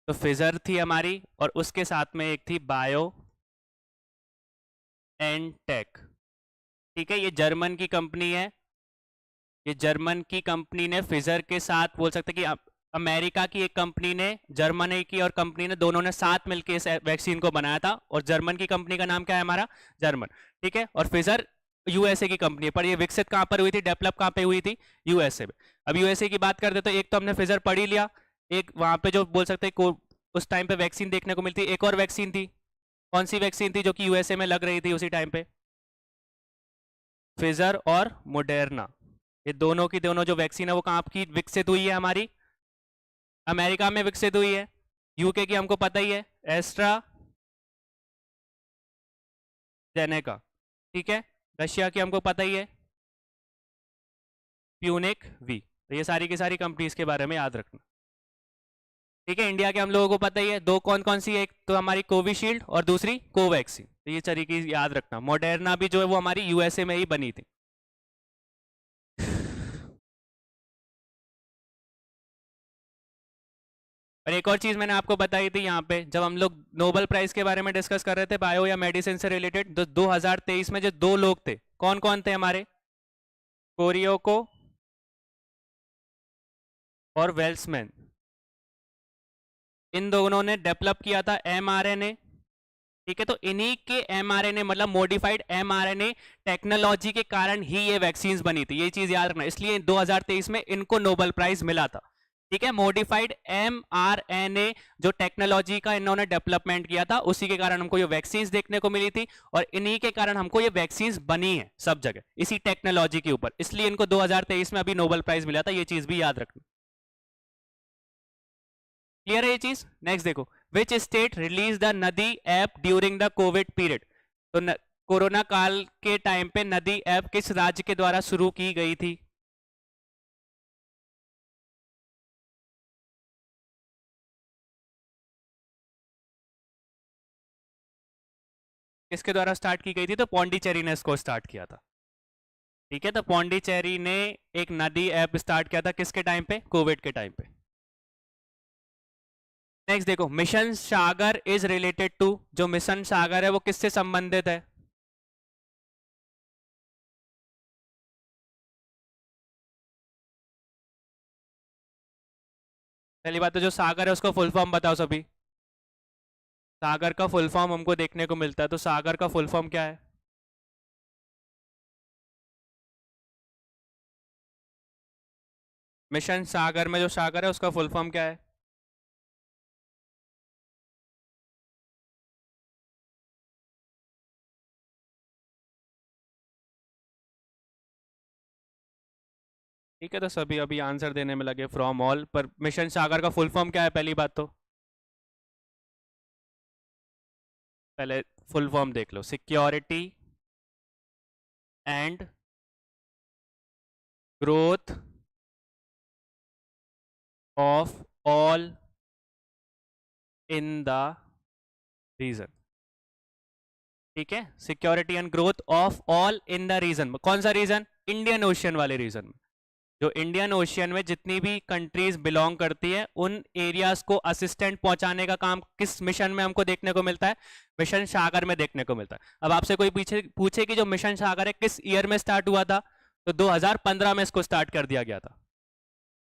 तो फिजर थी हमारी और उसके साथ में एक थी बायो एन टेक। ठीक है, ये जर्मन की कंपनी है, ये जर्मन की कंपनी ने फिजर के साथ, बोल सकते कि अमेरिका की एक कंपनी ने, जर्मनी की और कंपनी ने, दोनों ने साथ मिलकर इस वैक्सीन को बनाया था। और जर्मन की कंपनी का नाम क्या है हमारा? जर्मन। ठीक है, और फिजर यूएसए की कंपनी है, पर ये विकसित कहां पर हुई थी, डेवलप कहां पे हुई थी? यूएसए में। अब यूएसए की बात करते तो एक तो हमने फिजर पढ़ ही लिया, एक वहां पे जो बोल सकते उस टाइम पे वैक्सीन देखने को मिलती, एक और वैक्सीन थी। कौन सी वैक्सीन थी जो कि यूएसए में लग रही थी उसी टाइम पे? फिजर और मोडेर्ना, ये दोनों की दोनों जो वैक्सीन है वो कहाँ की विकसित हुई है हमारी? अमेरिका में विकसित हुई है। यूके की हमको पता ही है, एस्ट्रा जेनेका। ठीक है, रशिया की हमको पता ही है, प्यूनिक वी। तो ये सारी की सारी कंपनीज के बारे में याद रखना। ठीक है, इंडिया के हम लोगों को पता ही है, दो कौन कौन सी है, एक तो हमारी कोविशील्ड और दूसरी कोवैक्सीन। तो ये तरीके याद रखना। मोडेर्ना भी जो है वो हमारी यूएसए में ही बनी थी। और एक और चीज मैंने आपको बताई थी यहाँ पे, जब हम लोग नोबेल प्राइज के बारे में डिस्कस कर रहे थे बायो या मेडिसिन से रिलेटेड, 2023 में जो दो लोग थे, कौन कौन थे हमारे? कोरियोको और वेल्समैन। इन दोनों ने डेवलप किया था एमआरएनए। ठीक है, तो इन्हीं के एमआरएनए, मतलब मॉडिफाइड एमआरएनए टेक्नोलॉजी के कारण ही ये वैक्सीन बनी थी, ये चीज याद रखना। इसलिए 2023 में इनको नोबेल प्राइज मिला था। ठीक है, मॉडिफाइड एमआरएनए जो टेक्नोलॉजी का इन्होंने डेवलपमेंट किया था, उसी के कारण हमको ये वैक्सीन देखने को मिली थी और इन्हीं के कारण हमको ये वैक्सीन बनी है सब जगह इसी टेक्नोलॉजी के ऊपर। इसलिए इनको 2023 में अभी नोबेल प्राइज मिला था, ये चीज भी याद रखना। क्लियर है ये चीज? नेक्स्ट देखो, विच स्टेट रिलीज द नदी app during the Covid period. तो कोरोना काल के टाइम पे नदी ऐप किस राज्य के द्वारा शुरू की गई थी? किसके द्वारा स्टार्ट की गई थी? तो पौंडीचेरी ने इसको स्टार्ट किया था। ठीक है, तो पौंडीचेरी ने एक नदी ऐप स्टार्ट किया था किसके टाइम पे? कोविड के टाइम पे। नेक्स्ट देखो, mission Sagar is related to. जो मिशन सागर है वो किससे संबंधित है? पहली बात तो जो सागर है उसको फुल फॉर्म बताओ सभी। सागर का फुल फॉर्म हमको देखने को मिलता है, तो सागर का फुल फॉर्म क्या है? मिशन सागर में जो सागर है उसका फुल फॉर्म क्या है? ठीक है, तो सभी अभी आंसर देने में लगे फ्रॉम ऑल, पर मिशन सागर का फुल फॉर्म क्या है पहली बात तो? पहले फुल फॉर्म देख लो, security and growth of all in the region. ठीक है, security and growth of all in the region. कौन सा रीजन? इंडियन ओशियन वाले रीजन में। जो इंडियन ओशियन में जितनी भी कंट्रीज बिलोंग करती है उन एरियाज को असिस्टेंट पहुंचाने का काम किस मिशन में हमको देखने को मिलता है? मिशन सागर में देखने को मिलता है। अब आपसे कोई पीछे पूछे कि जो मिशन सागर है किस ईयर में स्टार्ट हुआ था, तो 2015 में इसको स्टार्ट कर दिया गया था।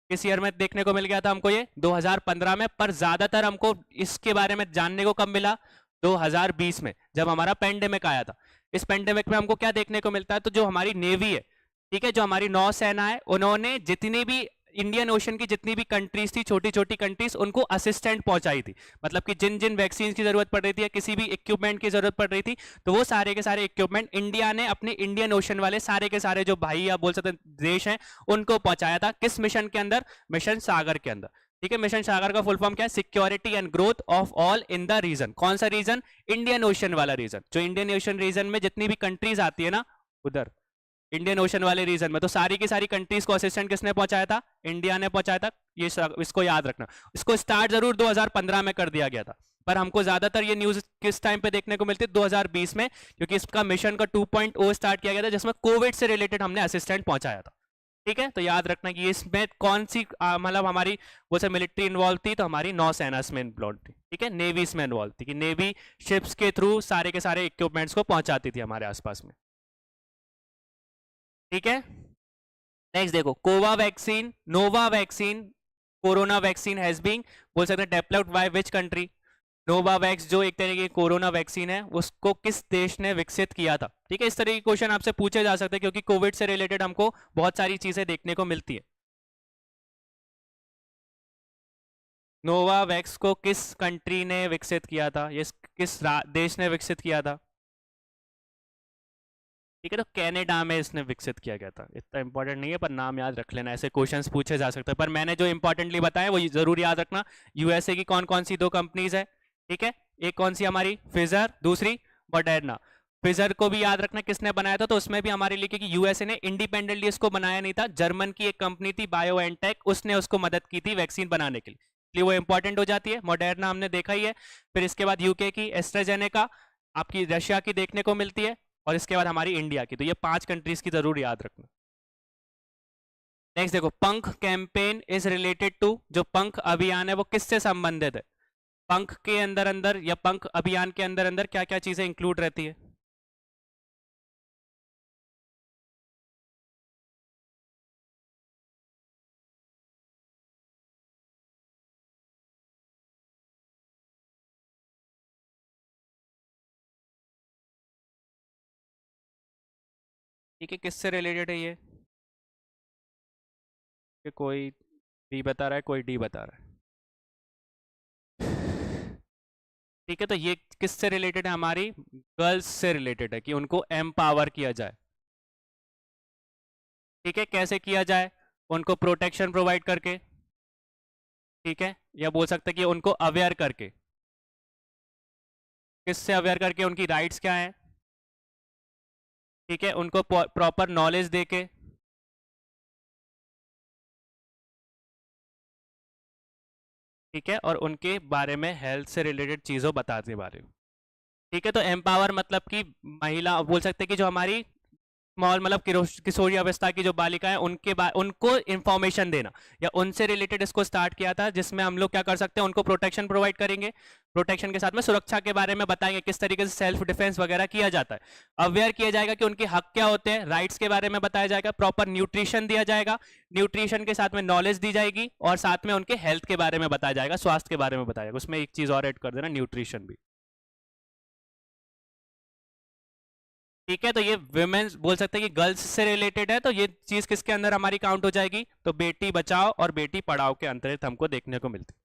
किस ईयर में देखने को मिल गया था हमको? ये 2015 में। पर ज्यादातर हमको इसके बारे में जानने को कब मिला? 2020 में, जब हमारा पेंडेमिक आया था। इस पेंडेमिक में हमको क्या देखने को मिलता है? तो जो हमारी नेवी है, ठीक है, जो हमारी नौसेना है, उन्होंने जितनी भी इंडियन ओशन की जितनी भी कंट्रीज थी, छोटी छोटी कंट्रीज, उनको असिस्टेंट पहुंचाई थी। मतलब कि जिन जिन वैक्सीन की जरूरत पड़ रही थी या किसी भी इक्विपमेंट की जरूरत पड़ रही थी, तो वो सारे के सारे इक्विपमेंट इंडिया ने अपने इंडियन ओशन वाले सारे के सारे जो भाई या बोल सकते देश हैं उनको पहुंचाया था। किस मिशन के अंदर? मिशन सागर के अंदर। ठीक है, मिशन सागर का फुल फॉर्म क्या है? Security and growth of all in the region. कौन सा रीजन? इंडियन ओशन वाला रीजन। जो इंडियन ओशन रीजन में जितनी भी कंट्रीज आती है ना, उधर इंडियन ओशन वाले रीजन में, तो सारी की सारी कंट्रीज को असिस्टेंट किसने पहुंचाया था? इंडिया ने पहुंचाया था। ये इसको याद रखना। इसको स्टार्ट जरूर 2015 में कर दिया गया था, पर हमको ज्यादातर ये न्यूज किस टाइम पे देखने को मिलती है? 2020 में, क्योंकि इसका मिशन का 2.0 स्टार्ट किया गया था, जिसमें कोविड से रिलेटेड हमने असिस्टेंट पहुंचाया था। ठीक है, तो याद रखना कि इसमें कौन सी मतलब हमारी वो से मिलिट्री इन्वॉल्व थी, तो हमारी नौसेना इसमें इन्वॉल्व थी। ठीक है, नेवी इसमें इन्वॉल्व थी कि नेवी शिप्स के थ्रू सारे के सारे इक्विपमेंट्स को पहुंचाती थी हमारे आसपास में। ठीक है, नेक्स्ट देखो, कोवा vaccine, Nova vaccine, corona vaccine has been, बोल सकते हैं developed by which country? Novavax जो एक तरीके की कोरोना वैक्सीन है, उसको किस देश ने विकसित किया था? ठीक है, इस तरह के क्वेश्चन आपसे पूछे जा सकते हैं, क्योंकि कोविड से रिलेटेड हमको बहुत सारी चीजें देखने को मिलती है। नोवावैक्स को किस कंट्री ने विकसित किया था? ये किस देश ने विकसित किया था? ठीक है, तो कनाडा में इसने विकसित किया गया था। इतना इंपॉर्टेंट नहीं है, पर नाम याद रख लेना, ऐसे क्वेश्चंस पूछे जा सकते हैं। पर मैंने जो इंपॉर्टेंटली बताया वो जरूर याद रखना। यूएसए की कौन कौन सी 2 कंपनीज है? ठीक है, एक कौन सी हमारी फिजर, दूसरी मॉडर्ना। फिजर को भी याद रखना किसने बनाया था, तो उसमें भी हमारे लिए, क्योंकि यूएसए ने इंडिपेंडेंटली इसको बनाया नहीं था, जर्मन की एक कंपनी थी बायोएनटेक, उसने उसको मदद की थी वैक्सीन बनाने के लिए, इसलिए वो इंपॉर्टेंट हो जाती है। मॉडर्ना हमने देखा ही है। फिर इसके बाद यूके की एस्ट्राजेनेका, आपकी रशिया की देखने को मिलती है, और इसके बाद हमारी इंडिया की। तो ये 5 कंट्रीज की जरूर याद रखना। नेक्स्ट देखो, पंख कैंपेन इज रिलेटेड टू, जो पंख अभियान है वो किससे संबंधित है? पंख के अंदर अंदर या पंख अभियान के अंदर अंदर क्या क्या चीजें इंक्लूड रहती है? ठीक है, किससे रिलेटेड है ये? कि कोई बी बता रहा है, कोई डी बता रहा है। ठीक है, तो ये किससे रिलेटेड है? हमारी गर्ल्स से रिलेटेड है, कि उनको एम्पावर किया जाए। ठीक है, कैसे किया जाए? उनको प्रोटेक्शन प्रोवाइड करके, ठीक है, या बोल सकते हैं कि उनको अवेयर करके। किससे अवेयर करके? उनकी राइट्स क्या है, ठीक है, उनको प्रॉपर नॉलेज देके, ठीक है, और उनके बारे में हेल्थ से रिलेटेड चीज़ों बताने बारे में। ठीक है, तो एम्पावर मतलब कि महिला, बोल सकते हैं कि जो हमारी स्मॉल मतलब किशोरी अवस्था की जो बालिका है, उनको इंफॉर्मेशन देना, या उनसे रिलेटेड इसको स्टार्ट किया था, जिसमें हम लोग क्या कर सकते हैं? उनको प्रोटेक्शन प्रोवाइड करेंगे, प्रोटेक्शन के साथ में सुरक्षा के बारे में बताएंगे, किस तरीके से सेल्फ डिफेंस वगैरह किया जाता है। अवेयर किया जाएगा कि उनके हक क्या होते हैं, राइट्स के बारे में बताया जाएगा, प्रॉपर न्यूट्रिशन दिया जाएगा, न्यूट्रिशन के साथ में नॉलेज दी जाएगी, और साथ में उनके हेल्थ के बारे में बताया जाएगा, स्वास्थ्य के बारे में बताया जाएगा। उसमें एक चीज और ऐड कर देना, न्यूट्रिशन भी। ठीक है, तो ये विमेन्स बोल सकते हैं कि गर्ल्स से रिलेटेड है, तो ये चीज किसके अंदर हमारी काउंट हो जाएगी? तो बेटी बचाओ और बेटी पढ़ाओ के अंतर्गत हमको देखने को मिलती है।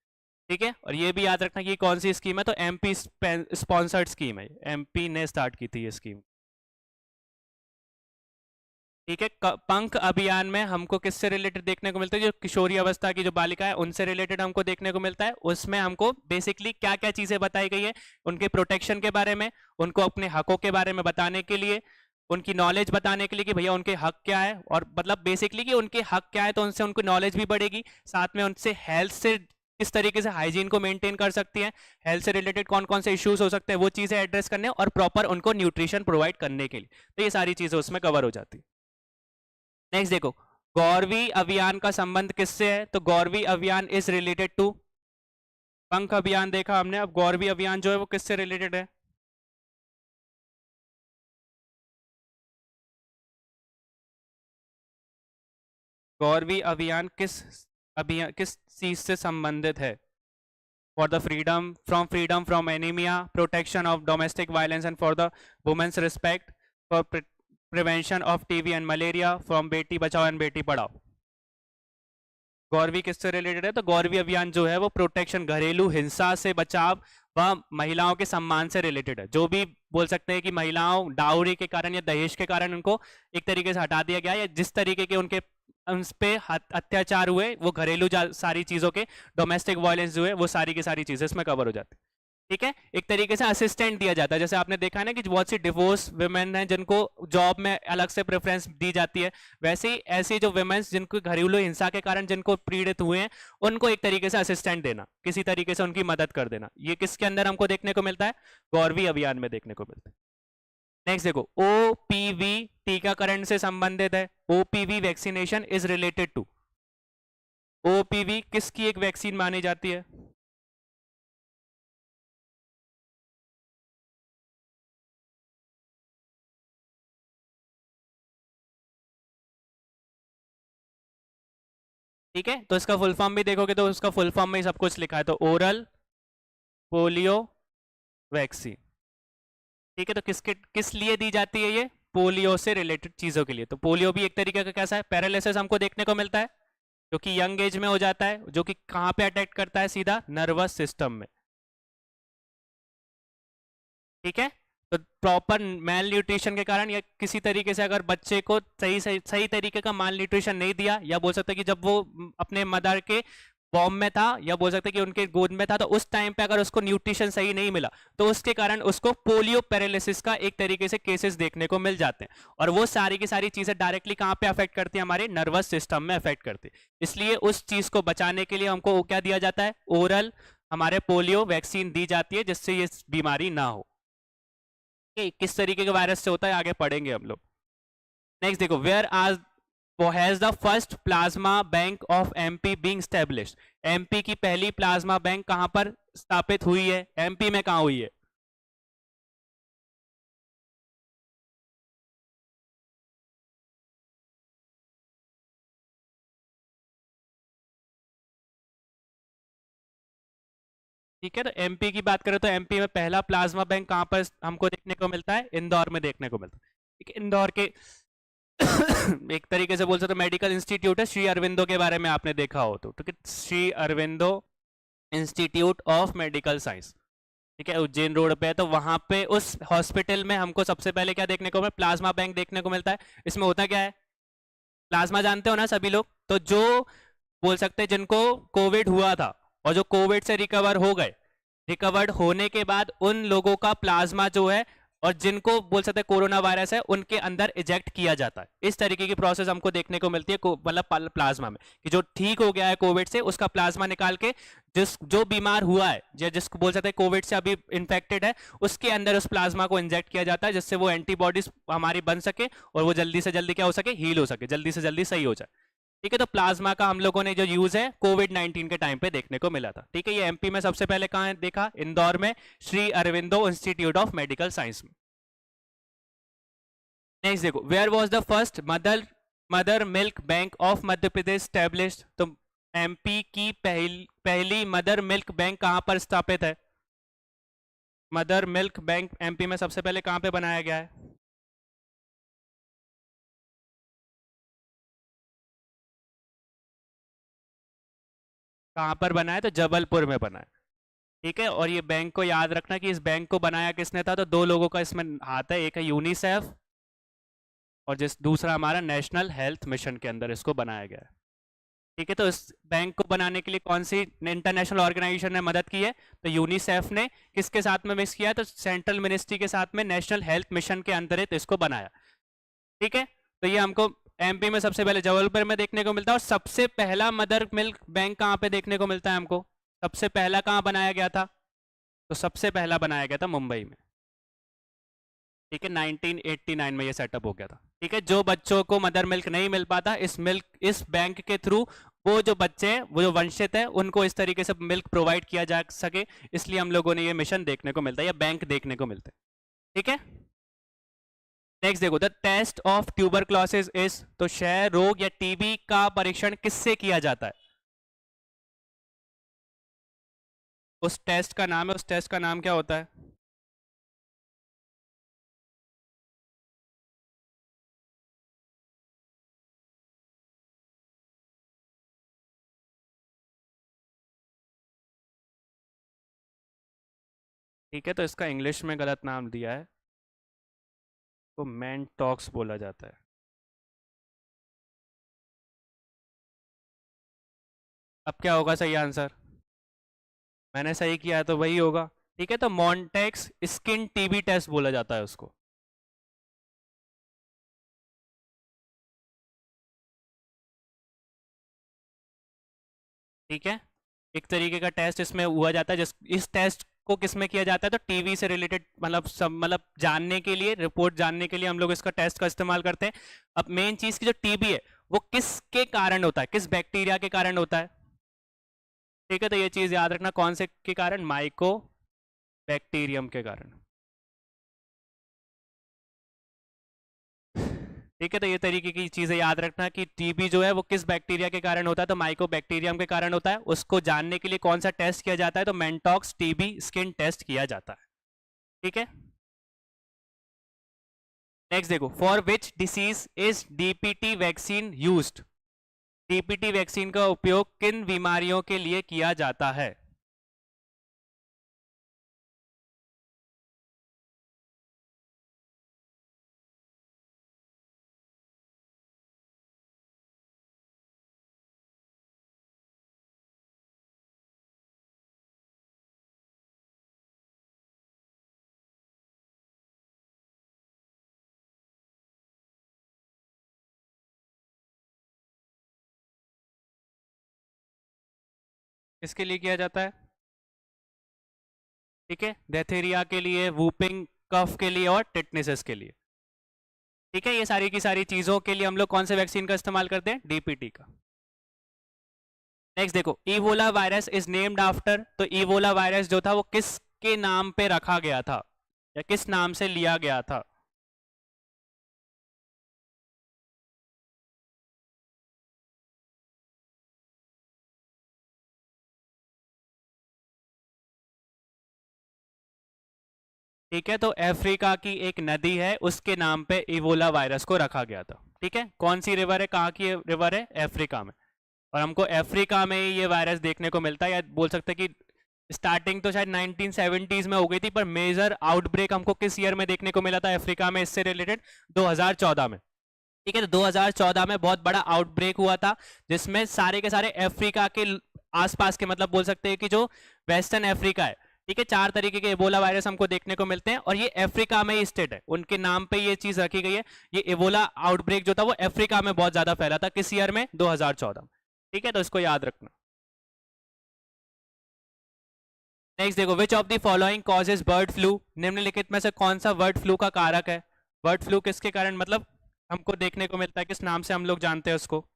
ठीक है, और ये भी याद रखना कि कौन सी स्कीम है, तो एमपी स्पॉन्सर्ड स्कीम है, एमपी ने स्टार्ट की थी ये स्कीम। ठीक है, पंख अभियान में हमको किससे रिलेटेड देखने को मिलता है? जो किशोरी अवस्था की जो बालिका है उनसे रिलेटेड हमको देखने को मिलता है। उसमें हमको बेसिकली क्या क्या चीजें बताई गई है? उनके प्रोटेक्शन के बारे में, उनको अपने हकों के बारे में बताने के लिए, उनकी नॉलेज बताने के लिए कि भैया उनके हक क्या है, और मतलब बेसिकली कि उनके हक क्या है, तो उनसे उनको नॉलेज भी बढ़ेगी, साथ में उनसे हेल्थ से किस तरीके से हाइजीन को मेंटेन कर सकती है, हेल्थ से रिलेटेड कौन कौन से इश्यूज हो सकते हैं वो चीजें एड्रेस करने, और प्रॉपर उनको न्यूट्रिशन प्रोवाइड करने के लिए। तो ये सारी चीजें उसमें कवर हो जाती है। नेक्स्ट देखो, गौरवी अभियान का संबंध किससे है? तो गौरवी अभियान इज रिलेटेड टू पंख अभियान देखा हमने, अब गौरवी अभियान जो है वो किससे रिलेटेड है? गौरवी अभियान किस चीज से संबंधित है? For the freedom from anaemia, protection of domestic violence and for the women's respect, for prevention of TB and malaria, from Beti Bachao and Beti Padhao. Gauravi किससे रिलेटेड है? तो गौरवी अभियान जो है वो प्रोटेक्शन, घरेलू हिंसा से बचाव व महिलाओं के सम्मान से रिलेटेड है। जो भी बोल सकते हैं कि महिलाओं डाउरी के कारण या दहेज के कारण उनको एक तरीके से हटा दिया गया, या जिस तरीके के उनके उस पे अत्याचार हुए, वो घरेलू सारी चीजों के डोमेस्टिक वायलेंस जो है वो सारी की सारी चीजें इसमें कवर हो जाती है। ठीक है, एक तरीके से असिस्टेंट दिया जाता है। जैसे आपने देखा है ना कि बहुत सी डिवोर्स वुमेन हैं जिनको जॉब में अलग से प्रेफरेंस दी जाती है, वैसे ही ऐसी जो वुमेन्स जिनको घरेलू हिंसा के कारण जिनको पीड़ित हुए हैं, उनको एक तरीके से असिस्टेंट देना, किसी तरीके से उनकी मदद कर देना, ये किसके अंदर हमको देखने को मिलता है? गौरवी अभियान में देखने को मिलता है। नेक्स्ट देखो, ओपीवी टीकाकरण से संबंधित है। OPV vaccination is related to, OPV किसकी एक वैक्सीन मानी जाती है? ठीक है, तो इसका फुल फॉर्म भी देखोगे तो उसका फुल फॉर्म में ही सब कुछ लिखा है, तो ओरल पोलियो वैक्सीन। ठीक है, तो किस लिए दी जाती है ये? पोलियो से रिलेटेड चीजों के लिए। तो पोलियो भी एक तरीके का कैसा है? पैरालिसिस हमको देखने को मिलता है, जो कि यंग एज में हो जाता है, जो कि कहां पे अटैक करता है? सीधा नर्वस सिस्टम में। ठीक है, तो प्रॉपर मेल न्यूट्रिशन के कारण या किसी तरीके से अगर बच्चे को सही तरीके का माल न्यूट्रिशन नहीं दिया, या बोल सकते कि जब वो अपने मदर के बॉम में था, या बोल सकते कि उनके गोद में था, तो उस टाइम पे अगर उसको न्यूट्रिशन सही नहीं मिला, तो उसके कारण उसको पोलियो पैरालिसिस का एक तरीके से केसेस देखने को मिल जाते हैं। और वो सारी की सारी चीजें डायरेक्टली कहां पे अफेक्ट करती है? हमारे नर्वस सिस्टम में अफेक्ट करती है। इसलिए उस चीज को बचाने के लिए हमको क्या दिया जाता है? ओरल हमारे पोलियो वैक्सीन दी जाती है, जिससे ये बीमारी ना हो। किस तरीके के वायरस से होता है आगे पढ़ेंगे हम लोग। नेक्स्ट देखो, वेयर आज वो has the first plasma bank of MP being established. MP की पहली प्लाज्मा बैंक कहां पर स्थापित हुई है? एमपी में कहां हुई है? ठीक है, तो एमपी की बात करें तो एमपी में पहला प्लाज्मा बैंक कहां पर हमको देखने को मिलता है? इंदौर में देखने को मिलता है। ठीक है, इंदौर के एक तरीके से बोल सकते मेडिकल इंस्टीट्यूट है, श्री अरविंदो के बारे में आपने देखा हो तो। ठीक है, Shri Aurobindo institute of medical science, ठीक है, उज्जैन रोड पे है। तो वहां पे उस हॉस्पिटल में हमको सबसे पहले क्या देखने को मिलता है? प्लाज्मा बैंक देखने को मिलता है। इसमें होता क्या है? प्लाज्मा जानते हो ना सभी लोग, तो जो बोल सकते हैं जिनको कोविड हुआ था और जो कोविड से रिकवर हो गए, रिकवर्ड होने के बाद उन लोगों का प्लाज्मा जो है, और जिनको बोल सकते हैं कोरोना वायरस है, उनके अंदर इजेक्ट किया जाता है। इस तरीके की प्रोसेस हमको देखने को मिलती है मतलब प्लाज्मा में, कि जो ठीक हो गया है कोविड से, उसका प्लाज्मा निकाल के जो बीमार हुआ है या जिसको बोल सकते हैं कोविड से अभी इन्फेक्टेड है, उसके अंदर उस प्लाज्मा को इंजेक्ट किया जाता है, जिससे वो एंटीबॉडीज हमारी बन सके और वो जल्दी से जल्दी क्या हो सके? हील हो सके, जल्दी से जल्दी सही हो जाए। ठीक है, तो प्लाज्मा का हम लोगों ने जो यूज है कोविड 19 के टाइम पे देखने को मिला था। ठीक है, ये एमपी में सबसे पहले कहां देखा? इंदौर में, Shri Aurobindo institute of medical science में। नेक्स्ट देखो, where was the first mother milk bank of Madhya Pradesh established. तो एमपी की पहली मदर मिल्क बैंक कहां पर स्थापित है? मदर मिल्क बैंक एमपी में सबसे पहले कहां पे बनाया गया है? कहां पर बना है? तो जबलपुर में बना है। ठीक है, और ये बैंक को याद रखना कि इस बैंक को बनाया किसने था? तो दो लोगों का इसमें हाथ है, एक है यूनिसेफ और जिस दूसरा हमारा नेशनल हेल्थ मिशन के अंदर इसको बनाया गया है। ठीक है, तो इस बैंक को बनाने के लिए कौन सी इंटरनेशनल ऑर्गेनाइजेशन ने मदद की है? तो यूनिसेफ ने किसके साथ में मिक्स किया? तो सेंट्रल मिनिस्ट्री के साथ में नेशनल हेल्थ मिशन के अंतर्गत इसको बनाया। ठीक है, तो ये हमको एमपी में सबसे पहले जबलपुर में देखने को मिलता है। और सबसे पहला मदर मिल्क बैंक कहाँ पे देखने को मिलता है हमको? सबसे पहला कहाँ बनाया गया था? तो सबसे पहला बनाया गया था मुंबई में। ठीक है, 1989 में ये सेटअप हो गया था। ठीक है, जो बच्चों को मदर मिल्क नहीं मिल पाता, इस बैंक के थ्रू वो जो बच्चे हैं, वो जो वंचित है, उनको इस तरीके से मिल्क प्रोवाइड किया जा सके, इसलिए हम लोगों ने ये मिशन देखने को मिलता है या बैंक देखने को मिलता है। ठीक है, नेक्स्ट देखो, the test of tuberculosis is, तो क्षय रोग या टीबी का परीक्षण किससे किया जाता है? उस टेस्ट का नाम है, उस टेस्ट का नाम क्या होता है? ठीक है, तो इसका इंग्लिश में गलत नाम दिया है, तो मैनटॉक्स बोला जाता है। अब क्या होगा सही आंसर? मैंने सही किया है तो वही होगा। ठीक है, तो मॉन्टेक्स स्किन टीबी टेस्ट बोला जाता है उसको। ठीक है, एक तरीके का टेस्ट इसमें हुआ जाता है, जिस इस टेस्ट को किस में किया जाता है, तो टीबी से रिलेटेड, मतलब सब, मतलब जानने के लिए, रिपोर्ट जानने के लिए हम लोग इसका टेस्ट का इस्तेमाल करते हैं। अब मेन चीज की जो टीबी है, वो किसके कारण होता है, किस बैक्टीरिया के कारण होता है? ठीक है, तो ये चीज याद रखना, कौन से के कारण? माइको बैक्टीरियम के कारण। ठीक है, तो ये तरीके की चीजें याद रखना कि टीबी जो है वो किस बैक्टीरिया के कारण होता है, तो माइको बैक्टीरियम के कारण होता है। उसको जानने के लिए कौन सा टेस्ट किया जाता है, तो मेंटॉक्स टीबी स्किन टेस्ट किया जाता है। ठीक है, नेक्स्ट देखो, for which disease is DPT vaccine used? DPT vaccine का उपयोग किन बीमारियों के लिए किया जाता है? किसके लिए किया जाता है? ठीक है, डेथेरिया के लिए, वूपिंग कफ के लिए और टिटनेसेस के लिए। ठीक है, ये सारी की सारी चीजों के लिए हम लोग कौन से वैक्सीन का इस्तेमाल करते हैं? डीपीटी का। नेक्स्ट देखो, Ebola virus is named after, तो इवोला वायरस जो था वो किसके नाम पे रखा गया था, या किस नाम से लिया गया था? ठीक है, तो अफ्रीका की एक नदी है, उसके नाम पे इवोला वायरस को रखा गया था। ठीक है, कौन सी रिवर है, कहाँ की रिवर है? अफ्रीका में। और हमको अफ्रीका में ही ये वायरस देखने को मिलता है, या बोल सकते हैं कि स्टार्टिंग तो शायद 1970s में हो गई थी, पर मेजर आउटब्रेक हमको किस ईयर में देखने को मिला था अफ्रीका में इससे रिलेटेड? 2014 में। ठीक है, तो 2014 में बहुत बड़ा आउटब्रेक हुआ था, जिसमें सारे के सारे अफ्रीका के आसपास के, मतलब बोल सकते हैं कि जो वेस्टर्न अफ्रीका है, ठीक है, 4 तरीके के एबोला वायरस हमको देखने को मिलते हैं, और ये अफ्रीका में ही स्टेट है, उनके नाम पे ये चीज रखी गई है। ये एबोला आउटब्रेक जो था वो अफ्रीका में बहुत ज्यादा फैला था, किस ईयर में? 2014। ठीक है, तो इसको याद रखना। नेक्स्ट देखो, which of the following causes bird flu, निम्नलिखित में से कौन सा बर्ड फ्लू का कारक है? बर्ड फ्लू किसके कारण, मतलब हमको देखने को मिलता है, किस नाम से हम लोग जानते हैं उसको?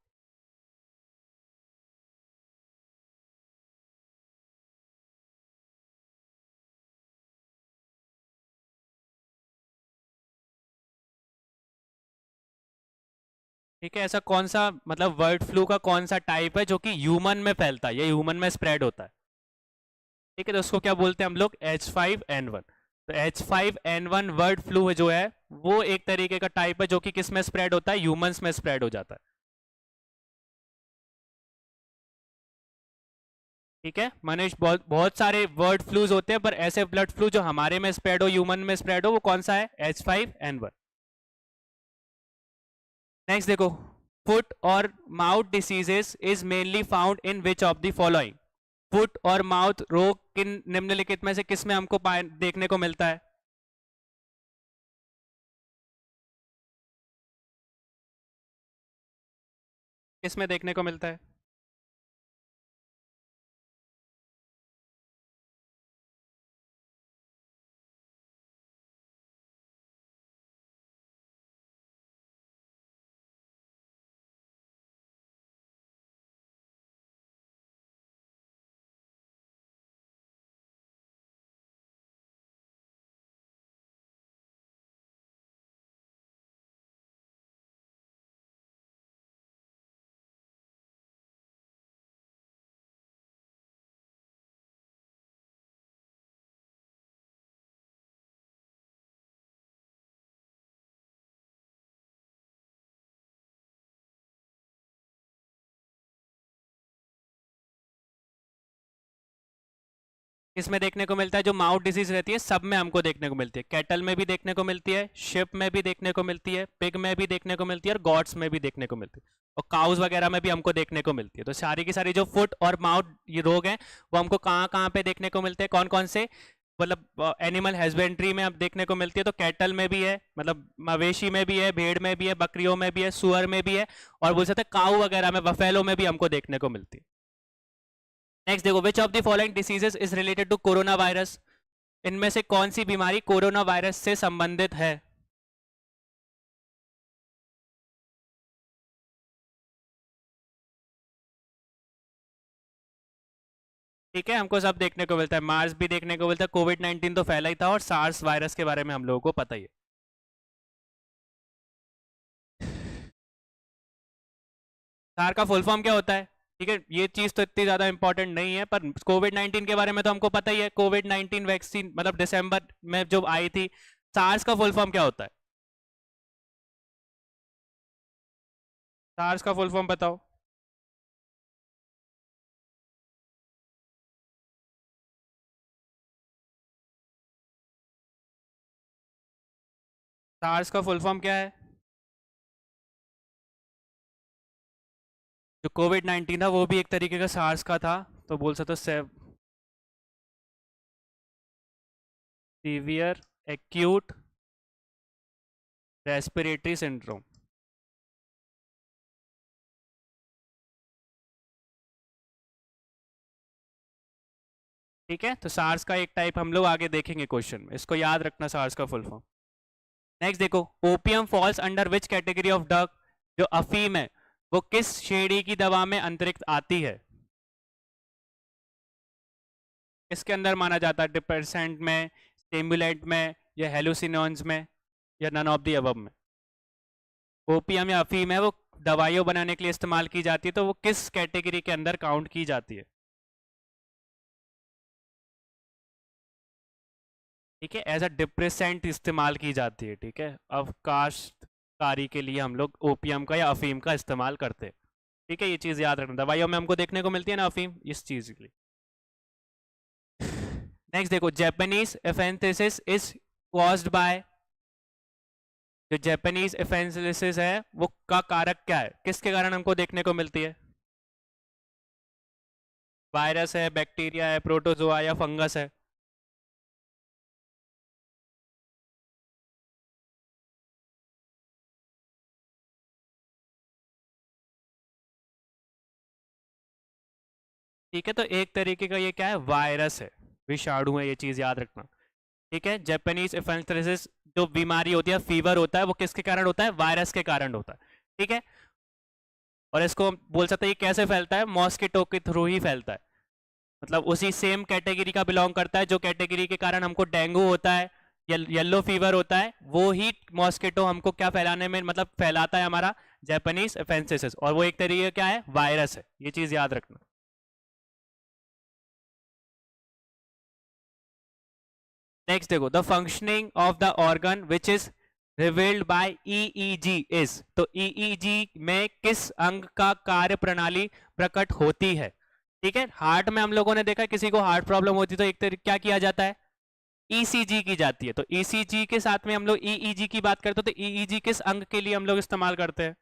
ठीक है, ऐसा कौन सा, मतलब बर्ड फ्लू का कौन सा टाइप है जो कि ह्यूमन में फैलता है या ह्यूमन में स्प्रेड होता है? ठीक है, तो उसको क्या बोलते हैं हम लोग? H5N1। तो H5N1 बर्ड फ्लू जो है, वो एक तरीके का टाइप है जो कि किस में स्प्रेड होता है? ह्यूमंस में स्प्रेड हो जाता है। ठीक है मनीष, बहुत बहुत सारे बर्ड फ्लूज होते हैं, पर ऐसे ब्लड फ्लू जो हमारे में स्प्रेड हो, ह्यूमन में स्प्रेड हो, वो कौन सा है? H5N1। नेक्स्ट देखो, फुट और mouth diseases is mainly found in which of the following? Foot और माउथ रोग किन निम्नलिखित में से किस में हमको देखने को मिलता है? किस में देखने को मिलता है? इसमें देखने को मिलता है, जो माउथ डिजीज रहती है सब में हमको देखने को मिलती है, कैटल में भी देखने को मिलती है, शिप में भी देखने को मिलती है, पिग में भी देखने को मिलती है और गॉट्स में भी देखने को मिलती है, और काउस वगैरह में भी हमको देखने को मिलती है। तो सारी की सारी जो फुट और माउथ ये रोग हैं वो हमको कहाँ कहाँ पे देखने को मिलते हैं, कौन कौन से, मतलब एनिमल हस्बेंड्री में अब देखने को मिलती है। तो कैटल में भी है, मतलब मवेशी में भी है, भेड़ में भी है, बकरियों में भी है, सुअर में भी है, और बोल सकते हैं काऊ वगैरह में, बफेलो में भी हमको देखने को मिलती है। नेक्स्ट देखो, which of the following diseases is related to corona virus, इनमें से कौन सी बीमारी कोरोना वायरस से संबंधित है। ठीक है, हमको सब देखने को मिलता है, मार्स भी देखने को मिलता है, कोविड-19 तो फैला ही था, और सार्स वायरस के बारे में हम लोगों को पता ही है। सार का फुल फॉर्म क्या होता है? ठीक है, ये चीज तो इतनी ज्यादा इंपॉर्टेंट नहीं है, पर कोविड-19 के बारे में तो हमको पता ही है, कोविड-19 वैक्सीन मतलब दिसंबर में जो आई थी। सार्स का फुल फॉर्म क्या होता है? सार्स का फुल फॉर्म बताओ। सार्स का फुल फॉर्म क्या है? जो कोविड-19 था वो भी एक तरीके का सार्स का था, तो बोल सकते हो सीवियर एक्यूट रेस्पिरेटरी सिंड्रोम। ठीक है, तो सार्स का एक टाइप हम लोग आगे देखेंगे क्वेश्चन में, इसको याद रखना, सार्स का फुल फॉर्म। नेक्स्ट देखो, opium falls under which category of drug, जो अफीम है वो किस श्रेणी की दवा में अंतरिक्त आती है? इसके अंदर माना जाता है, डिप्रेसेंट में, स्टिमुलेंट में, या हेलुसिनॉन्स में, या नन ऑफ द अबव में? ओपियम या अफीम है वो दवाइयों बनाने के लिए इस्तेमाल की जाती है, तो वो किस कैटेगरी के अंदर काउंट की जाती है? ठीक है, एज अ डिप्रेसेंट इस्तेमाल की जाती है। ठीक है, अवकाशकारी के लिए हम लोग ओपियम का या अफीम का इस्तेमाल करते हैं। ठीक है, ये चीज याद रखना, दवाइयों में हमको देखने को मिलती है ना अफीम, इस चीज के लिए। नेक्स्ट देखो, जापानीज एफेंथेसिस इज कॉज्ड बाय, जो जापानीज एफेंथेसिस है वो का कारक क्या है, किसके कारण हमको देखने को मिलती है? वायरस है, बैक्टीरिया है, प्रोटोजोआ या फंगस है? ठीक है, तो एक तरीके का ये क्या है, वायरस है, विषाणु है, ये चीज याद रखना। ठीक है, जापानीज एफेंथेसिस जो बीमारी होती है, फीवर होता है, वो किसके कारण होता है? वायरस के कारण होता है। ठीक है, और इसको हम बोल सकते हैं ये कैसे फैलता है, मॉस्किटो के थ्रू ही फैलता है, मतलब उसी सेम कैटेगरी का बिलोंग करता है, जो कैटेगरी के कारण हमको डेंगू होता है, येलो फीवर होता है, वो ही मॉस्किटो हमको क्या फैलाने में मतलब फैलाता है, हमारा जापानीज एफेंथेसिस, और वो एक तरीके का क्या है, वायरस है, ये चीज याद रखना। नेक्स्ट देखो, the functioning of the organ which is revealed bye EEG is, तो ईईजी में किस अंग का कार्य प्रणाली प्रकट होती है? ठीक है, हार्ट में हम लोगों ने देखा किसी को हार्ट प्रॉब्लम होती है तो एक तरीके क्या किया जाता है, ईसीजी की जाती है, तो ईसीजी के साथ में हम लोग ईईजी की बात करते हैं, तो ईईजी किस अंग के लिए हम लोग इस्तेमाल करते हैं?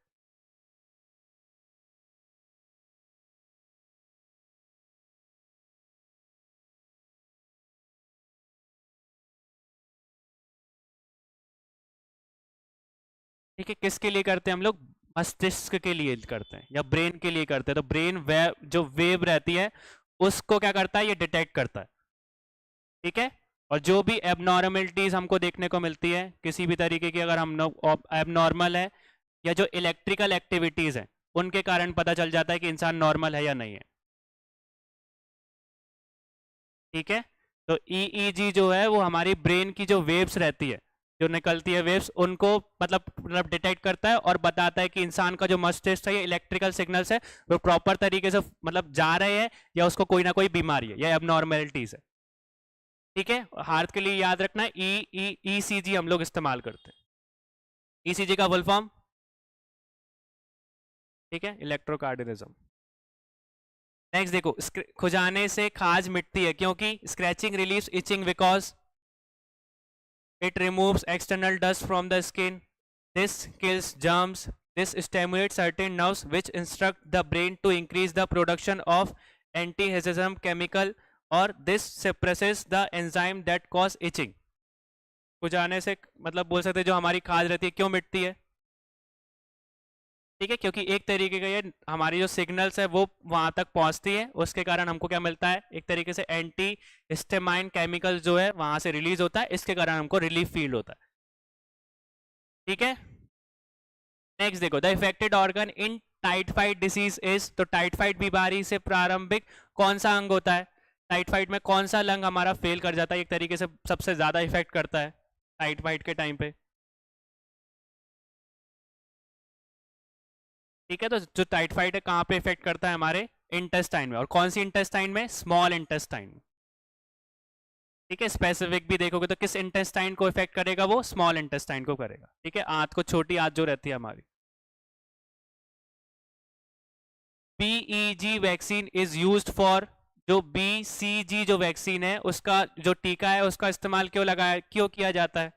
ठीक है, किसके लिए करते हैं हम लोग? मस्तिष्क के लिए करते हैं या ब्रेन के लिए करते हैं, तो ब्रेन वेव जो वेव रहती है उसको क्या करता है, ये डिटेक्ट करता है। ठीक है, और जो भी एबनॉर्मलिटीज हमको देखने को मिलती है किसी भी तरीके की, अगर हम लोग एबनॉर्मल है या जो इलेक्ट्रिकल एक्टिविटीज है उनके कारण पता चल जाता है कि इंसान नॉर्मल है या नहीं है। ठीक है, तो ईईजी जो है वो हमारी ब्रेन की जो वेव्स रहती है, जो निकलती है वेव्स, उनको मतलब डिटेक्ट करता है और बताता है कि इंसान का जो मस्तिष्क है, ये इलेक्ट्रिकल सिग्नल्स है वो प्रॉपर तरीके से मतलब जा रहे हैं, या उसको कोई ना कोई बीमारी है या एबनॉर्मेलिटीज है। ठीक है, हार्ट के लिए याद रखना है ईसीजी हम लोग इस्तेमाल करते हैं। ईसीजी का फुल फॉर्म, ठीक है, इलेक्ट्रोकार्डिनिज्म। नेक्स्ट देखो, खुजाने से खाज मिटती है क्योंकि scratching relieves itching because it removes external dust from the skin. This kills germs. This stimulates certain nerves which instruct the brain to increase the production of antihistamine chemical, or this suppresses the enzyme that cause itching. खुजाने से मतलब बोल सकते हैं जो हमारी खाज रहती है क्यों मिटती है, ठीक है, क्योंकि एक तरीके का ये हमारी जो सिग्नल्स है वो वहां तक पहुंचती है, उसके कारण हमको क्या मिलता है, एक तरीके से एंटी हिस्टामाइन केमिकल जो है वहां से रिलीज होता है, इसके कारण हमको रिलीफ फील होता है, ठीक है। नेक्स्ट देखो, the affected organ in typhoid disease is, तो टाइफाइड बीमारी से प्रारंभिक कौन सा अंग होता है, टाइफाइड में कौन सा लंग हमारा फेल कर जाता है, एक तरीके से सबसे ज्यादा इफेक्ट करता है टाइफाइड के टाइम पे, ठीक है। तो जो टाइफाइड है कहाँ पे इफेक्ट करता है, हमारे इंटेस्टाइन में, और कौन सी इंटेस्टाइन में, स्मॉल इंटेस्टाइन में, ठीक है। स्पेसिफिक भी देखोगे तो किस इंटेस्टाइन को इफेक्ट करेगा, वो स्मॉल इंटेस्टाइन को करेगा, ठीक है, आंत को, छोटी आंत जो रहती है हमारी। BEG vaccine is used for, जो बीसीजी जो वैक्सीन है उसका जो टीका है उसका इस्तेमाल क्यों किया जाता है,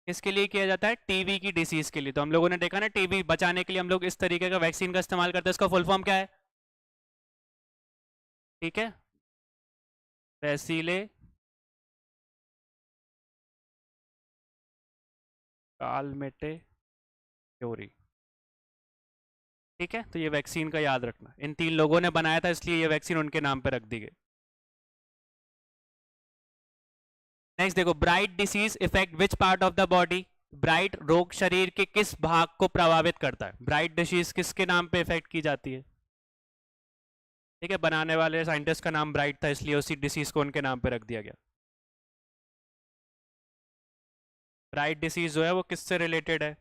किसके लिए किया जाता है, टीबी की डिसीज के लिए। तो हम लोगों ने देखा ना, टीबी बचाने के लिए हम लोग इस तरीके का वैक्सीन का इस्तेमाल करते हैं, इसका फुल फॉर्म क्या है, ठीक है, वैसीले कालमेटे क्योरी, ठीक है। तो ये वैक्सीन का याद रखना, इन 3 लोगों ने बनाया था इसलिए ये वैक्सीन उनके नाम पे रख दी गई। नेक्स्ट देखो, bright disease effect which part of the body, bright रोग शरीर के किस भाग को प्रभावित करता है, ब्राइट डिसीज किसके नाम पे इफेक्ट की जाती है, ठीक है, बनाने वाले साइंटिस्ट का नाम ब्राइट था इसलिए उसी डिसीज को उनके नाम पे रख दिया गया। ब्राइट डिसीज जो है वो किससे रिलेटेड है,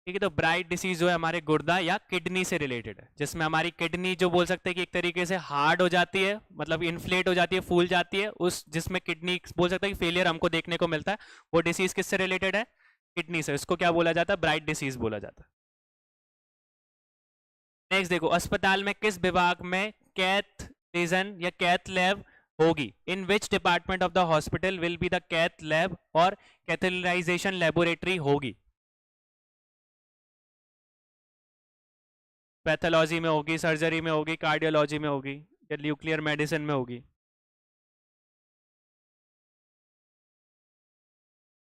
ठीक है। तो ब्राइट डिसीज जो है हमारे गुर्दा या किडनी से रिलेटेड है, जिसमें हमारी किडनी जो बोल सकते हैं कि एक तरीके से हार्ड हो जाती है, मतलब इन्फ्लेट हो जाती है, फूल जाती है, उस जिसमें किडनी बोल सकते हैं कि फेलियर हमको देखने को मिलता है, वो डिसीज किससे रिलेटेड है, किडनी से, इसको क्या बोला जाता है, ब्राइट डिसीज बोला जाता है। नेक्स्ट देखो, अस्पताल में किस विभाग में कैथ रीजन या कैथ लैब होगी, in which department of the hospital will be the cath lab और कैथेटराइजेशन लेबोरेटरी होगी, पैथोलॉजी में होगी, सर्जरी में होगी, कार्डियोलॉजी में होगी, या न्यूक्लियर मेडिसिन में होगी,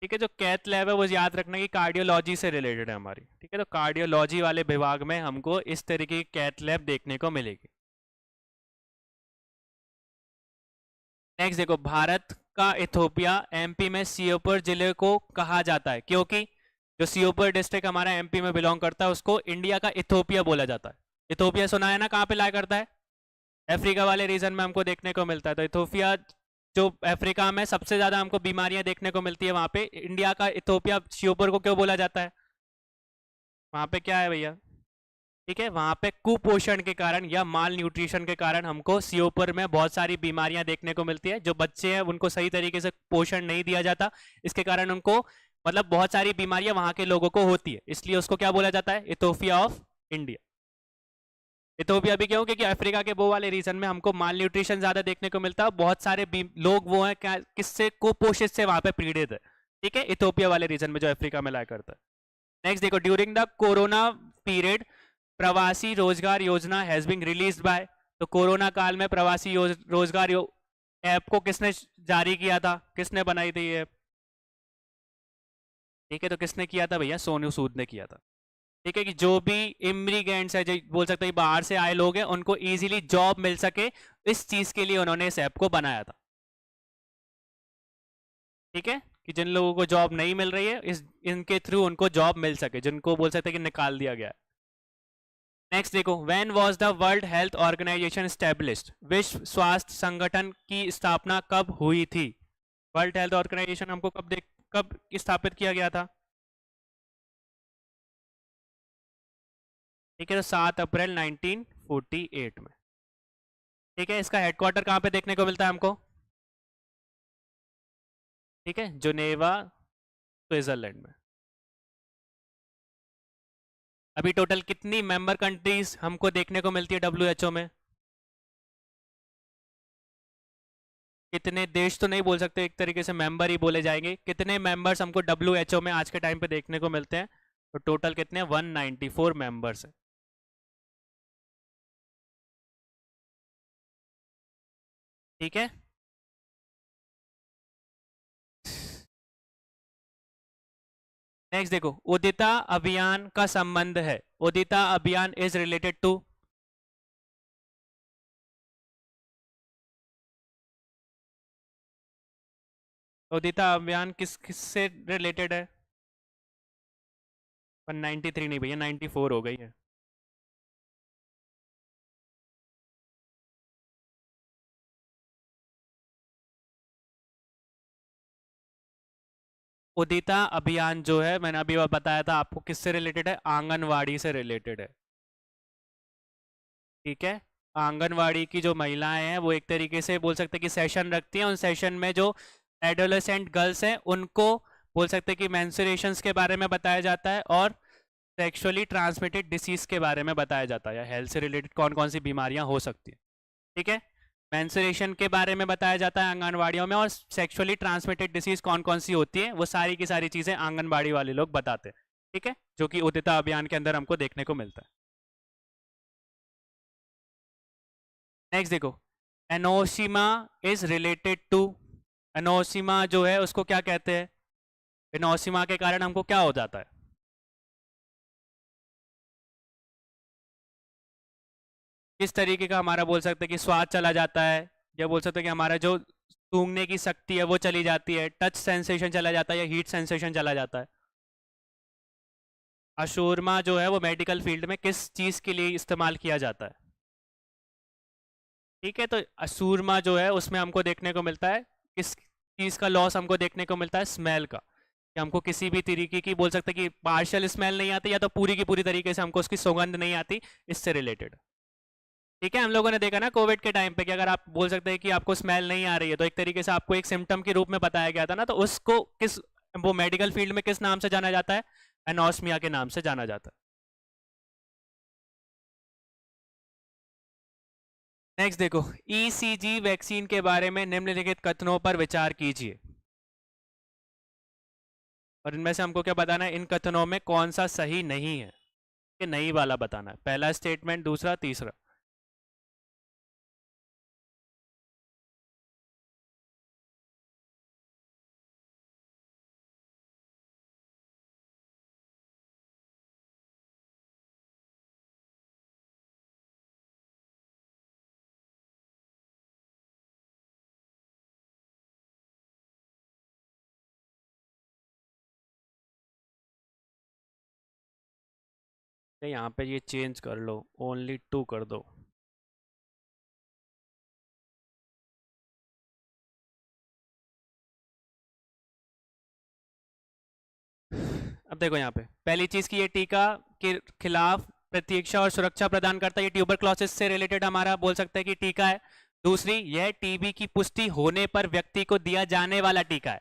ठीक है। जो कैथ लैब है वो याद रखना कि कार्डियोलॉजी से रिलेटेड है हमारी, ठीक है। तो कार्डियोलॉजी वाले विभाग में हमको इस तरीके की कैथ लैब देखने को मिलेगी। नेक्स्ट देखो, भारत का इथोपिया एमपी में सियोपुर जिले को कहा जाता है क्योंकि जो सियोपुर डिस्ट्रिक्ट हमारा एमपी में बिलोंग करता है उसको इंडिया का इथोपिया बोला जाता है। इथोपिया सुना है ना, कहाँ पे लाया करता है, अफ्रीका वाले रीजन में हमको देखने को मिलता है। तो इथोपिया जो अफ्रीका में सबसे ज्यादा हमको बीमारियां देखने को मिलती है, वहां पे इंडिया का इथोपिया सियोपुर को क्यों बोला जाता है, वहां पे क्या है भैया, ठीक है, वहां पे कुपोषण के कारण या माल न्यूट्रिशन के कारण हमको सियोपुर में बहुत सारी बीमारियां देखने को मिलती है, जो बच्चे हैं उनको सही तरीके से पोषण नहीं दिया जाता, इसके कारण उनको मतलब बहुत सारी बीमारियां वहां के लोगों को होती है, इसलिए उसको क्या बोला जाता है, इथोपिया ऑफ इंडिया। इथोपिया भी क्यों, क्योंकि अफ्रीका के वो वाले रीजन में हमको माल न्यूट्रिशन ज्यादा देखने को मिलता है, बहुत सारे लोग वो हैं क्या किससे कुपोषित से वहां पे पीड़ित है, ठीक है, इथोपिया वाले रीजन में जो अफ्रीका में लाया करता है। नेक्स्ट देखो, ड्यूरिंग द कोरोना पीरियड प्रवासी रोजगार योजना हैज बीन रिलीज्ड बाय, तो कोरोना काल में प्रवासी रोजगार ऐप को किसने जारी किया था, किसने बनाई थी ये, ठीक है। तो किसने किया था भैया, सोनू सूद ने किया था, ठीक है, कि जो भी इमिग्रेंट्स है, जो बोल सकते हैं बाहर से आए लोग हैं, उनको इजीली जॉब मिल सके, इस चीज के लिए उन्होंने इस ऐप को बनाया था, ठीक है, कि जिन लोगों को जॉब नहीं मिल रही है इनके थ्रू उनको जॉब मिल सके, जिनको बोल सकते हैं कि निकाल दिया गया है। नेक्स्ट देखो, when was the World Health Organization established, विश्व स्वास्थ्य संगठन की स्थापना कब हुई थी, वर्ल्ड हेल्थ ऑर्गेनाइजेशन हमको कब स्थापित किया गया था, ठीक है। तो 7 अप्रैल 1948 1948 में। ठीक है, इसका हेडक्वार्टर कहाँ पे देखने को मिलता है हमको? ठीक है, जुनेवा, स्विट्जरलैंड में। अभी टोटल कितनी मेंबर कंट्रीज हमको देखने को मिलती है डब्ल्यूएचओ में? कितने देश तो नहीं बोल सकते, एक तरीके से मेंबर ही बोले जाएंगे। कितने मेंबर्स हमको डब्ल्यूएचओ में आज के टाइम पे देखने को मिलते हैं? तो टोटल कितने? 194 मेंबर्स हैं। ठीक है, नेक्स्ट देखो, उदिता अभियान का संबंध है। उदिता अभियान इज रिलेटेड टू, उदिता अभियान किस किस से रिलेटेड है? 193 नहीं भैया, 94 हो गई है। उदिता अभियान जो है, मैंने अभी बताया था आपको, किससे रिलेटेड है? आंगनवाड़ी से रिलेटेड है। ठीक है, आंगनवाड़ी की जो महिलाएं हैं वो एक तरीके से बोल सकते हैं कि सेशन रखती हैं। उन सेशन में जो एडोलेसेंट गर्ल्स हैं उनको बोल सकते हैं कि मेंस्ट्रुएशंस के बारे में बताया जाता है और सेक्सुअली ट्रांसमिटेड डिसीज के बारे में बताया जाता है, या हेल्थ से रिलेटेड कौन कौन सी बीमारियां हो सकती हैं। ठीक है, मेंस्ट्रुएशन के बारे में बताया जाता है आंगनवाड़ियों में, और सेक्सुअली ट्रांसमिटेड डिसीज कौन कौन सी होती है वो सारी की सारी चीजें आंगनबाड़ी वाले लोग बताते हैं। ठीक है, जो कि उदिता अभियान के अंदर हमको देखने को मिलता है। नेक्स्ट देखो, एनोसिमा इज रिलेटेड टू, एनोसिमा जो है उसको क्या कहते हैं? एनोसिमा के कारण हमको क्या हो जाता है? किस तरीके का हमारा बोल सकते हैं कि स्वाद चला जाता है, या बोल सकते हैं कि हमारा जो सूंघने की शक्ति है वो चली जाती है, टच सेंसेशन चला जाता है, या हीट सेंसेशन चला जाता है? अशोरमा जो है वो मेडिकल फील्ड में किस चीज के लिए इस्तेमाल किया जाता है? ठीक है, तो असूरमा जो है उसमें हमको देखने को मिलता है किस चीज का लॉस हमको देखने को मिलता है? स्मेल का, कि हमको किसी भी तरीके की बोल सकते हैं कि पार्शियल स्मेल नहीं आती, या तो पूरी की पूरी तरीके से हमको उसकी सुगंध नहीं आती, इससे रिलेटेड। ठीक है, हम लोगों ने देखा ना कोविड के टाइम पे कि अगर आप बोल सकते हैं कि आपको स्मेल नहीं आ रही है तो एक तरीके से आपको एक सिम्टम के रूप में बताया गया था ना, तो उसको किस, वो मेडिकल फील्ड में किस नाम से जाना जाता है? एनोस्मिया के नाम से जाना जाता है। नेक्स्ट देखो, ईसीजी वैक्सीन के बारे में निम्नलिखित कथनों पर विचार कीजिए, और इनमें से हमको क्या बताना है? इन कथनों में कौन सा सही नहीं है, कि नहीं वाला बताना है। पहला स्टेटमेंट, दूसरा, तीसरा। तो यहाँ पे ये चेंज कर लो, ओनली 2 कर दो। अब देखो यहाँ पे पहली चीज की, ये टीका के खिलाफ प्रतीक्षा और सुरक्षा प्रदान करता है, ये ट्यूबरक्लोसिस से रिलेटेड हमारा बोल सकते हैं कि टीका है। दूसरी, यह टीबी की पुष्टि होने पर व्यक्ति को दिया जाने वाला टीका है।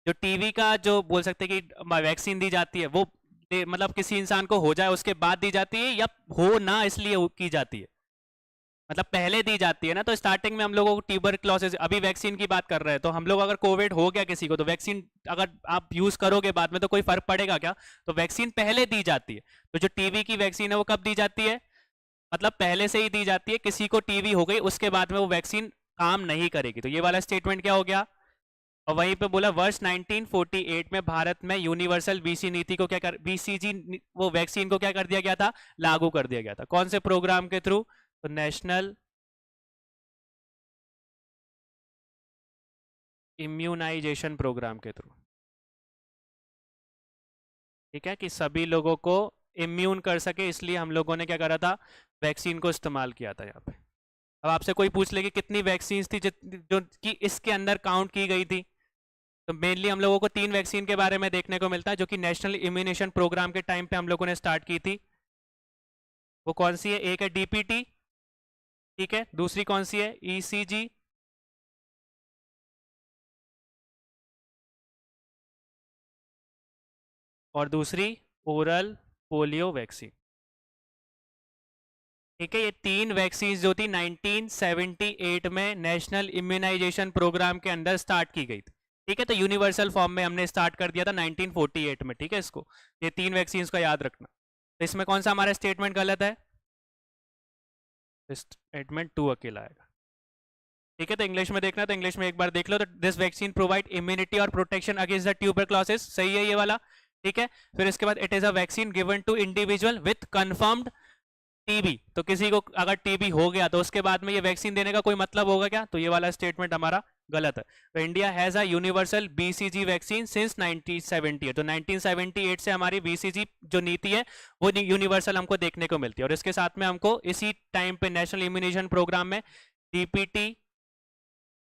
जो टीबी का जो बोल सकते हैं कि वैक्सीन दी जाती है वो मतलब किसी इंसान को हो जाए उसके बाद दी जाती है, या हो ना इसलिए की जाती है? मतलब पहले दी जाती है ना, तो स्टार्टिंग में हम लोगों को ट्यूबरक्लोसिस, अभी वैक्सीन की बात कर रहे हैं, तो हम लोग अगर कोविड हो गया किसी को तो वैक्सीन अगर आप यूज करोगे बाद में तो कोई फर्क पड़ेगा क्या? तो वैक्सीन पहले दी जाती है। तो जो टीबी की वैक्सीन है वो कब दी जाती है? मतलब पहले से ही दी जाती है, किसी को टीबी हो गई उसके बाद में वो वैक्सीन काम नहीं करेगी। तो ये वाला स्टेटमेंट क्या हो गया? और वहीं पे बोला वर्ष 1948 में भारत में यूनिवर्सल बीसी नीति को क्या कर, बीसीजी वो वैक्सीन को क्या कर दिया गया था? लागू कर दिया गया था। कौन से प्रोग्राम के थ्रू? तो नेशनल इम्यूनाइजेशन प्रोग्राम के थ्रू। ठीक है, कि सभी लोगों को इम्यून कर सके, इसलिए हम लोगों ने क्या करा था? वैक्सीन को इस्तेमाल किया था यहाँ पे। अब आपसे कोई पूछ ले कि कितनी वैक्सीन थी जो कि इसके अंदर काउंट की गई थी, तो मेनली हम लोगों को 3 वैक्सीन के बारे में देखने को मिलता है जो कि नेशनल इम्यूनेशन प्रोग्राम के टाइम पे हम लोगों ने स्टार्ट की थी। वो कौन सी है? एक है डीपीटी, ठीक है, दूसरी कौन सी है, ईसीजी, और दूसरी ओरल पोलियो वैक्सीन। ठीक है, ये तीन वैक्सीन जो थी 1978 में नेशनल इम्यूनाइजेशन प्रोग्राम के अंदर स्टार्ट की गई थी। ठीक है, तो यूनिवर्सल फॉर्म में हमने स्टार्ट कर दिया था 1948 में। ठीक है, इसको, ये तीन वैक्सीन का याद रखना। तो इसमें कौन सा हमारा स्टेटमेंट गलत है, स्टेटमेंट 2 अकेला आएगा। ठीक है, तो इंग्लिश में देखना, तो इंग्लिश में एक बार देख लो। तो दिस वैक्सीन प्रोवाइड इम्यूनिटी और प्रोटेक्शन अगेंस्ट द ट्यूबरक्लोसिस, सही है ये वाला। ठीक है, फिर इसके बाद it is a vaccine given to individual with confirmed TB, तो किसी को अगर टीबी हो गया तो उसके बाद में ये वैक्सीन देने का कोई मतलब होगा क्या, तो ये वाला स्टेटमेंट हमारा गलत है। तो India has a universal BCG vaccine since 1978, तो 1978 से हमारी बीसीजी जो नीति है वो यूनिवर्सल हमको देखने को मिलती है। और इसके साथ में हमको इसी टाइम पे नेशनल इम्यूनेशन प्रोग्राम में डीपीटी,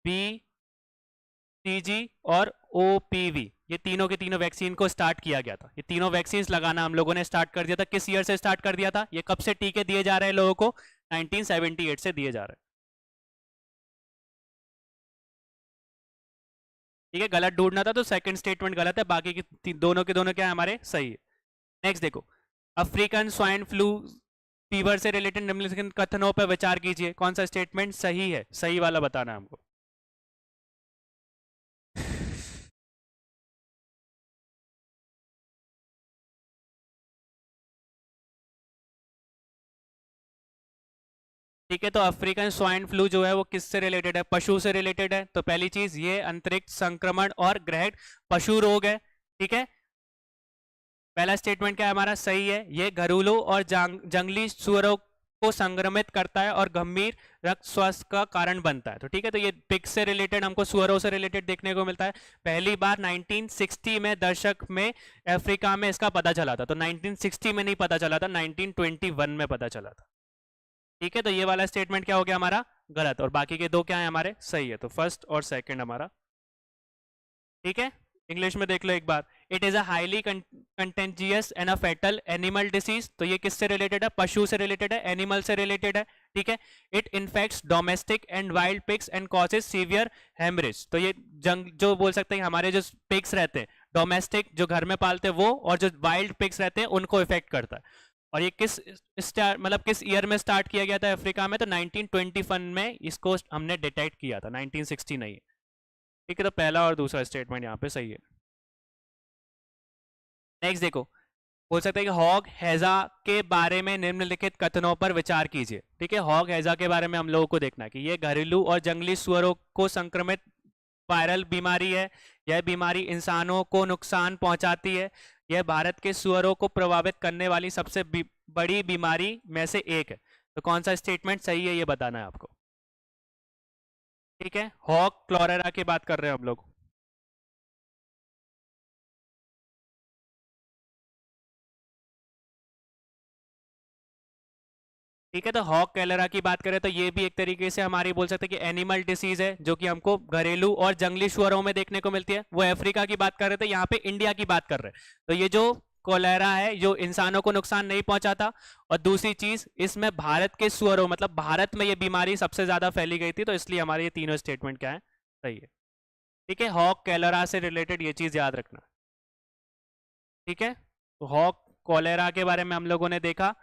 बी टीजी और ओपीवी, ये तीनों के तीनों वैक्सीन को स्टार्ट किया गया था। ये तीनों वैक्सीन लगाना हम लोगों ने स्टार्ट कर दिया था। किस ईयर से स्टार्ट कर दिया था, ये कब से टीके दिए जा रहे हैं लोगों को, 1978 से दिए जा रहे हैं। ठीक है, गलत ढूंढना था तो सेकंड स्टेटमेंट गलत है, बाकी की दोनों के दोनों क्या है हमारे सही है। नेक्स्ट देखो, अफ्रीकन स्वाइन फ्लू फीवर से रिलेटेड निम्नलिखित कथनों पर विचार कीजिए, कौन सा स्टेटमेंट सही है, सही वाला बताना है हमको। ठीक है, तो अफ्रीकन स्वाइन फ्लू जो है वो किससे रिलेटेड है, पशु से रिलेटेड है। तो पहली चीज, ये अंतरिक्ष संक्रमण और ग्रहण पशु रोग है। ठीक है, पहला स्टेटमेंट क्या है हमारा, सही है। ये घरेलू और जंगली सुअरों को संक्रमित करता है और गंभीर रक्त स्वास्थ्य का कारण बनता है। तो ठीक है, तो ये पिग से रिलेटेड हमको सुअरों से रिलेटेड देखने को मिलता है। पहली बार 1960 में दशक में अफ्रीका में इसका पता चला था। तो 1960 में नहीं पता चला था, 1921 में पता चला था। ठीक है, तो ये वाला स्टेटमेंट क्या हो गया हमारा गलत, और बाकी के दो क्या है हमारे सही है। तो फर्स्ट और सेकंड हमारा ठीक है। इंग्लिश में देख लो एक बार, it is a highly contagious and a fatal animal disease, तो ये किससे रिलेटेड है, पशु से रिलेटेड है, एनिमल से रिलेटेड है। ठीक है, it infects domestic and wild pigs and causes severe haemorrhage, तो ये जंग जो बोल सकते हैं हमारे जो पिग्स रहते हैं डोमेस्टिक जो घर में पालते हैं वो, और जो वाइल्ड पिग्स रहते हैं उनको इफेक्ट करता है। और ये किस मतलब किस ईयर में स्टार्ट किया गया था अफ्रीका में, तो 1921 में इसको हमने डिटेक्ट किया था, 1960 नहीं। ठीक है, तो पहला और दूसरा स्टेटमेंट यहाँ पे सही है। नेक्स्ट देखो, बोल सकते हैं कि हॉग हैजा के बारे में निम्नलिखित कथनों पर विचार कीजिए। ठीक है, हॉग हैजा के बारे में हम लोगों को देखना है कि ये घरेलू और जंगली सुअरों को संक्रमित वायरल बीमारी है। यह बीमारी इंसानों को नुकसान पहुंचाती है। यह भारत के सुअरों को प्रभावित करने वाली सबसे बड़ी बीमारी में से एक है। तो कौन सा स्टेटमेंट सही है ये बताना है आपको। ठीक है, हॉग क्लोरेरा की बात कर रहे हैं हम लोग। ठीक है, तो हॉक कैलरा की बात करें तो ये भी एक तरीके से हमारी बोल सकते हैं कि एनिमल डिसीज है, जो कि हमको घरेलू और जंगली सुअरों में देखने को मिलती है। वो अफ्रीका की बात कर रहे थे, यहाँ पे इंडिया की बात कर रहे हैं। तो ये जो कोलेरा है जो इंसानों को नुकसान नहीं पहुंचाता, और दूसरी चीज इसमें भारत के सुअरों मतलब भारत में ये बीमारी सबसे ज्यादा फैली गई थी, तो इसलिए हमारे ये तीनों स्टेटमेंट क्या है सही है। ठीक है, हॉक कैलरा से रिलेटेड ये चीज याद रखना। ठीक है, तो हॉक कॉलेरा के बारे में हम लोगों ने देखा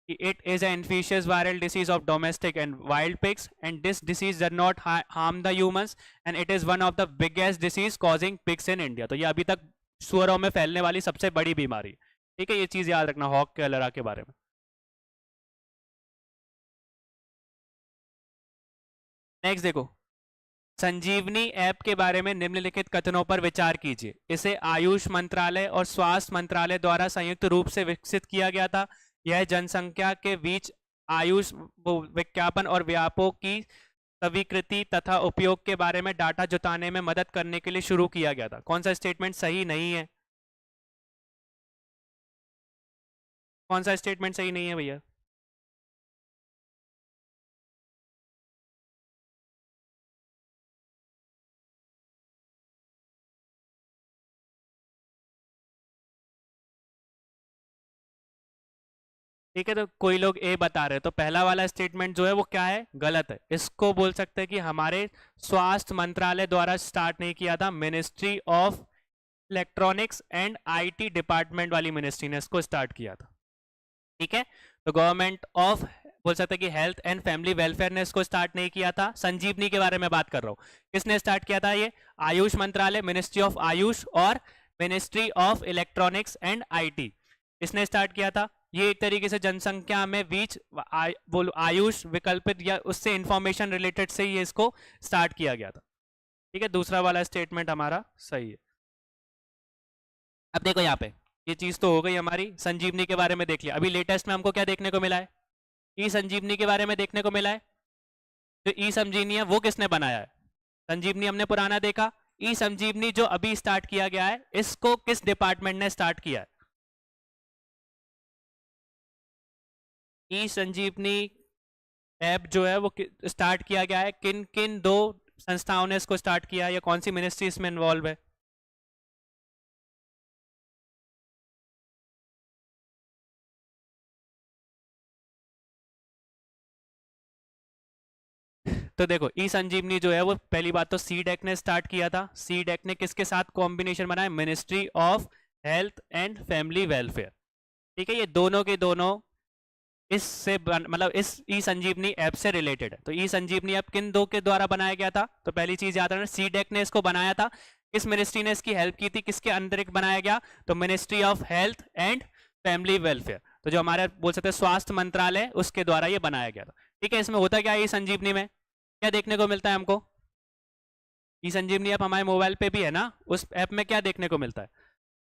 कि it is an infectious viral disease of domestic and wild pigs and this disease does not harm the humans and it is one of the biggest disease causing pigs in India, तो ये अभी तक सुअरों में फैलने वाली सबसे बड़ी बीमारी। ठीक है, ये चीज याद रखना हॉक कॉलेरा के बारे में। नेक्स्ट देखो, संजीवनी ऐप के बारे में निम्नलिखित कथनों पर विचार कीजिए। इसे आयुष मंत्रालय और स्वास्थ्य मंत्रालय द्वारा संयुक्त रूप से विकसित किया गया था। यह जनसंख्या के बीच आयुष विज्ञापन और व्यापों की स्वीकृति तथा उपयोग के बारे में डाटा जुटाने में मदद करने के लिए शुरू किया गया था। कौन सा स्टेटमेंट सही नहीं है, कौन सा स्टेटमेंट सही नहीं है भैया। ठीक है, तो कोई लोग ए बता रहे हैं, तो पहला वाला स्टेटमेंट जो है वो क्या है, गलत है। इसको बोल सकते हैं कि हमारे स्वास्थ्य मंत्रालय द्वारा स्टार्ट नहीं किया था, ministry of electronics and IT department वाली मिनिस्ट्री ने इसको स्टार्ट किया था। ठीक है, तो गवर्नमेंट ऑफ बोल सकते हैं कि हेल्थ एंड फैमिली वेलफेयर ने इसको स्टार्ट नहीं किया था। संजीवनी के बारे में बात कर रहा हूं, किसने स्टार्ट किया था, ये आयुष मंत्रालय, मिनिस्ट्री ऑफ आयुष और ministry of electronics and IT, इसने स्टार्ट किया था। ये एक तरीके से जनसंख्या में बीच आयुष विकल्पित या उससे इंफॉर्मेशन रिलेटेड से ही इसको स्टार्ट किया गया था। ठीक है, दूसरा वाला स्टेटमेंट हमारा सही है। अब देखो यहाँ पे, ये चीज तो हो गई हमारी, संजीवनी के बारे में देख लिया। अभी लेटेस्ट में हमको क्या देखने को मिला है, ई संजीवनी के बारे में देखने को मिला है। जो ई संजीवनी है वो किसने बनाया है, संजीवनी हमने पुराना देखा, ई संजीवनी जो अभी स्टार्ट किया गया है इसको किस डिपार्टमेंट ने स्टार्ट किया है। ई संजीवनी ऐप जो है वो स्टार्ट किया गया है, किन किन दो संस्थाओं ने इसको स्टार्ट किया है, या कौन सी मिनिस्ट्री इसमें इन्वॉल्व है। तो देखो, ई संजीवनी जो है वो पहली बात तो सी डेक ने स्टार्ट किया था। सी डेक ने किसके साथ कॉम्बिनेशन बनाया, ministry of health and family welfare. ठीक है, ये दोनों के दोनों इससे मतलब इस ई संजीवनी ऐप से रिलेटेड है। तो ई संजीवनी ऐप किन दो के द्वारा बनाया गया था, तो पहली चीज याद रखना, सी डेक ने इसको बनाया था। किस मिनिस्ट्री ने इसकी हेल्प की थी, किसके अंदर एक बनाया गया, तो ministry of health and family welfare, तो जो हमारे बोल सकते हैं स्वास्थ्य मंत्रालय, उसके द्वारा ये बनाया गया था। ठीक है, इसमें होता क्या है, ई संजीवनी में क्या देखने को मिलता है हमको, ई संजीवनी ऐप हमारे मोबाइल पे भी है ना, उस ऐप में क्या देखने को मिलता है,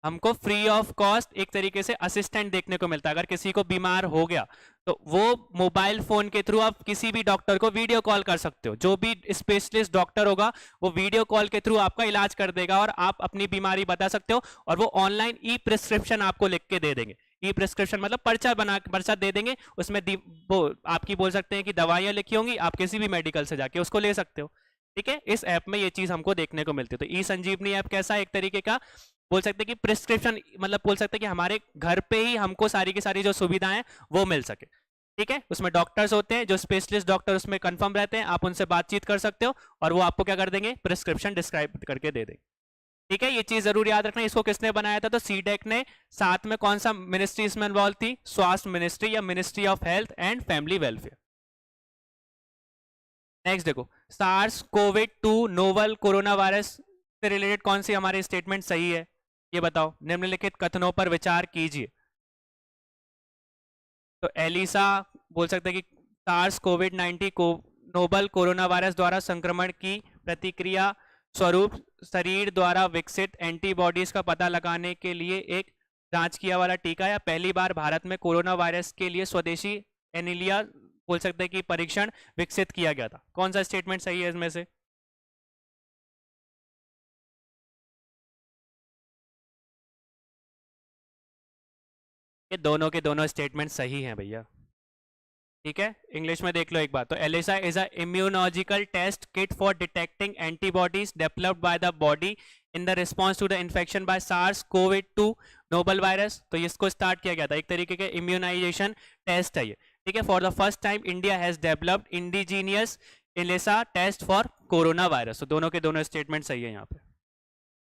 हमको फ्री ऑफ कॉस्ट एक तरीके से असिस्टेंट देखने को मिलता है। अगर किसी को बीमार हो गया तो वो मोबाइल फोन के थ्रू आप किसी भी डॉक्टर को वीडियो कॉल कर सकते हो, जो भी स्पेशलिस्ट डॉक्टर होगा वो वीडियो कॉल के थ्रू आपका इलाज कर देगा और आप अपनी बीमारी बता सकते हो, और वो ऑनलाइन ई प्रिस्क्रिप्शन आपको लिख के दे देंगे। ई प्रिस्क्रिप्शन मतलब पर्चा दे देंगे, उसमें वो आपकी बोल सकते हैं कि दवाइयां लिखी होंगी, आप किसी भी मेडिकल से जाके उसको ले सकते हो। ठीक है, इस ऐप में ये चीज हमको देखने को मिलती है। तो ई संजीवनी ऐप कैसा है, एक तरीके का बोल सकते हैं कि प्रिस्क्रिप्शन, मतलब बोल सकते हैं कि हमारे घर पे ही हमको सारी की सारी जो सुविधाएं वो मिल सके। ठीक है, उसमें डॉक्टर्स होते हैं, जो स्पेशलिस्ट डॉक्टर उसमें कंफर्म रहते हैं, आप उनसे बातचीत कर सकते हो और वो आपको क्या कर देंगे, प्रिस्क्रिप्शन डिस्क्राइब करके दे देंगे। ठीक है, ये चीज जरूर याद रखना। इसको किसने बनाया था, तो सीडेक ने। साथ में कौन सा मिनिस्ट्री इसमें इन्वॉल्व थी, स्वास्थ्य मिनिस्ट्री या ministry of health and family welfare. Next देखो, SARS Covid 2 novel corona virus से रिलेटेड कौन सी हमारी स्टेटमेंट सही है, ये बताओ। निम्नलिखित कथनों पर विचार कीजिए। तो एलिसा बोल सकते हैं कि सार्स कोविड 19 को नोबल कोरोना वायरस द्वारा संक्रमण की प्रतिक्रिया स्वरूप शरीर द्वारा विकसित एंटीबॉडीज का पता लगाने के लिए एक जांच किया वाला टीका, या पहली बार भारत में कोरोना वायरस के लिए स्वदेशी एनिलिया बोल सकते हैं कि परीक्षण विकसित किया गया था। कौन सा स्टेटमेंट सही है इसमें से, ये दोनों के दोनों स्टेटमेंट सही हैं भैया। ठीक है, इंग्लिश में देख लो एक बार। तो ELISA is a immunological test kit for detecting antibodies developed by the body in the response to the infection by SARS Covid 2 novel virus. तो इसको स्टार्ट किया गया था, एक तरीके के इम्यूनाइजेशन टेस्ट है ये। ठीक है, for the first time India has developed indigenous ELISA test for corona virus. तो दोनों के दोनों स्टेटमेंट सही है यहाँ पे।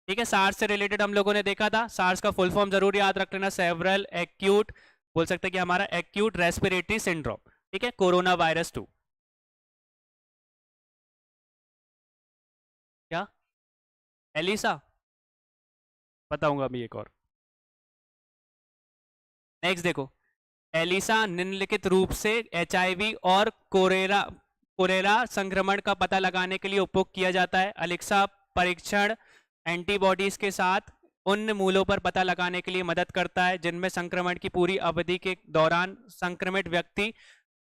ठीक है, सार्स से रिलेटेड हम लोगों ने देखा था, सार्स का फुल फॉर्म जरूर याद रख लेना, सेवरल एक्यूट बोल सकते हैं कि हमारा एक्यूट रेस्पिरेटरी सिंड्रोम। ठीक है, कोरोना वायरस 2 क्या, एलिसा, बताऊंगा अभी एक और। नेक्स्ट देखो, एलिसा निम्नलिखित रूप से एचआईवी और कोरेला कोरेला संक्रमण का पता लगाने के लिए उपयोग किया जाता है। अलेक्सा परीक्षण एंटीबॉडीज के साथ उन मूलों पर पता लगाने के लिए मदद करता है जिनमें संक्रमण की पूरी अवधि के दौरान संक्रमित व्यक्ति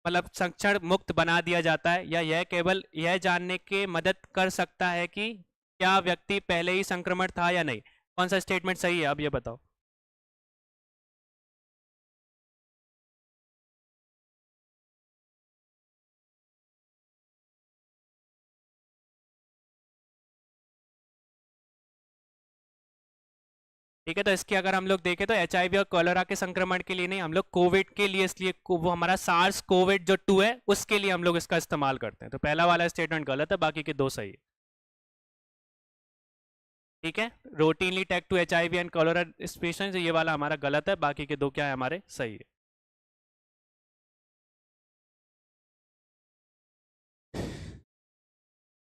मतलब संक्षण मुक्त बना दिया जाता है, या यह केवल यह जानने के मदद कर सकता है कि क्या व्यक्ति पहले ही संक्रमण था या नहीं। कौन सा स्टेटमेंट सही है, अब ये बताओ। ठीक है, तो इसकी अगर हम लोग देखें तो HIV और कोलेरा के संक्रमण के लिए नहीं, हम लोग कोविड के लिए, इसलिए वो हमारा सार्स कोविड जो 2 है उसके लिए हम लोग इसका इस्तेमाल करते हैं। तो पहला वाला स्टेटमेंट गलत है, बाकी के दो सही है। ठीक है, routinely tag to HIV and cholera special, ये वाला हमारा गलत है, बाकी के दो क्या है हमारे सही है।